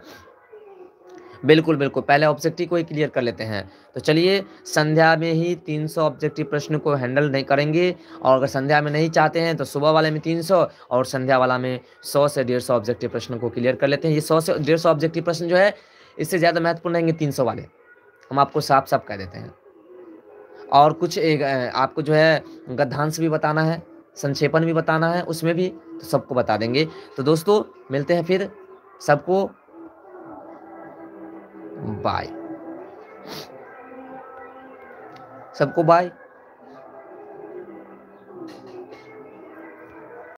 बिल्कुल बिल्कुल, पहले ऑब्जेक्टिव को ही क्लियर कर लेते हैं। तो चलिए, संध्या में ही 300 ऑब्जेक्टिव प्रश्न को हैंडल नहीं करेंगे, और अगर संध्या में नहीं चाहते हैं तो सुबह वाले में 300 और संध्या वाला में 100 से 150 ऑब्जेक्टिव प्रश्न को क्लियर कर लेते हैं। ये 100 से 150 ऑब्जेक्टिव प्रश्न जो है इससे ज़्यादा महत्वपूर्ण रहेंगे 300 वाले, हम आपको साफ साफ कह देते हैं। और कुछ एक आपको जो है गद्यांश भी बताना है, संक्षेपण भी बताना है उसमें भी, तो सबको बता देंगे। तो दोस्तों मिलते हैं फिर, सबको बाय, सबको बाय।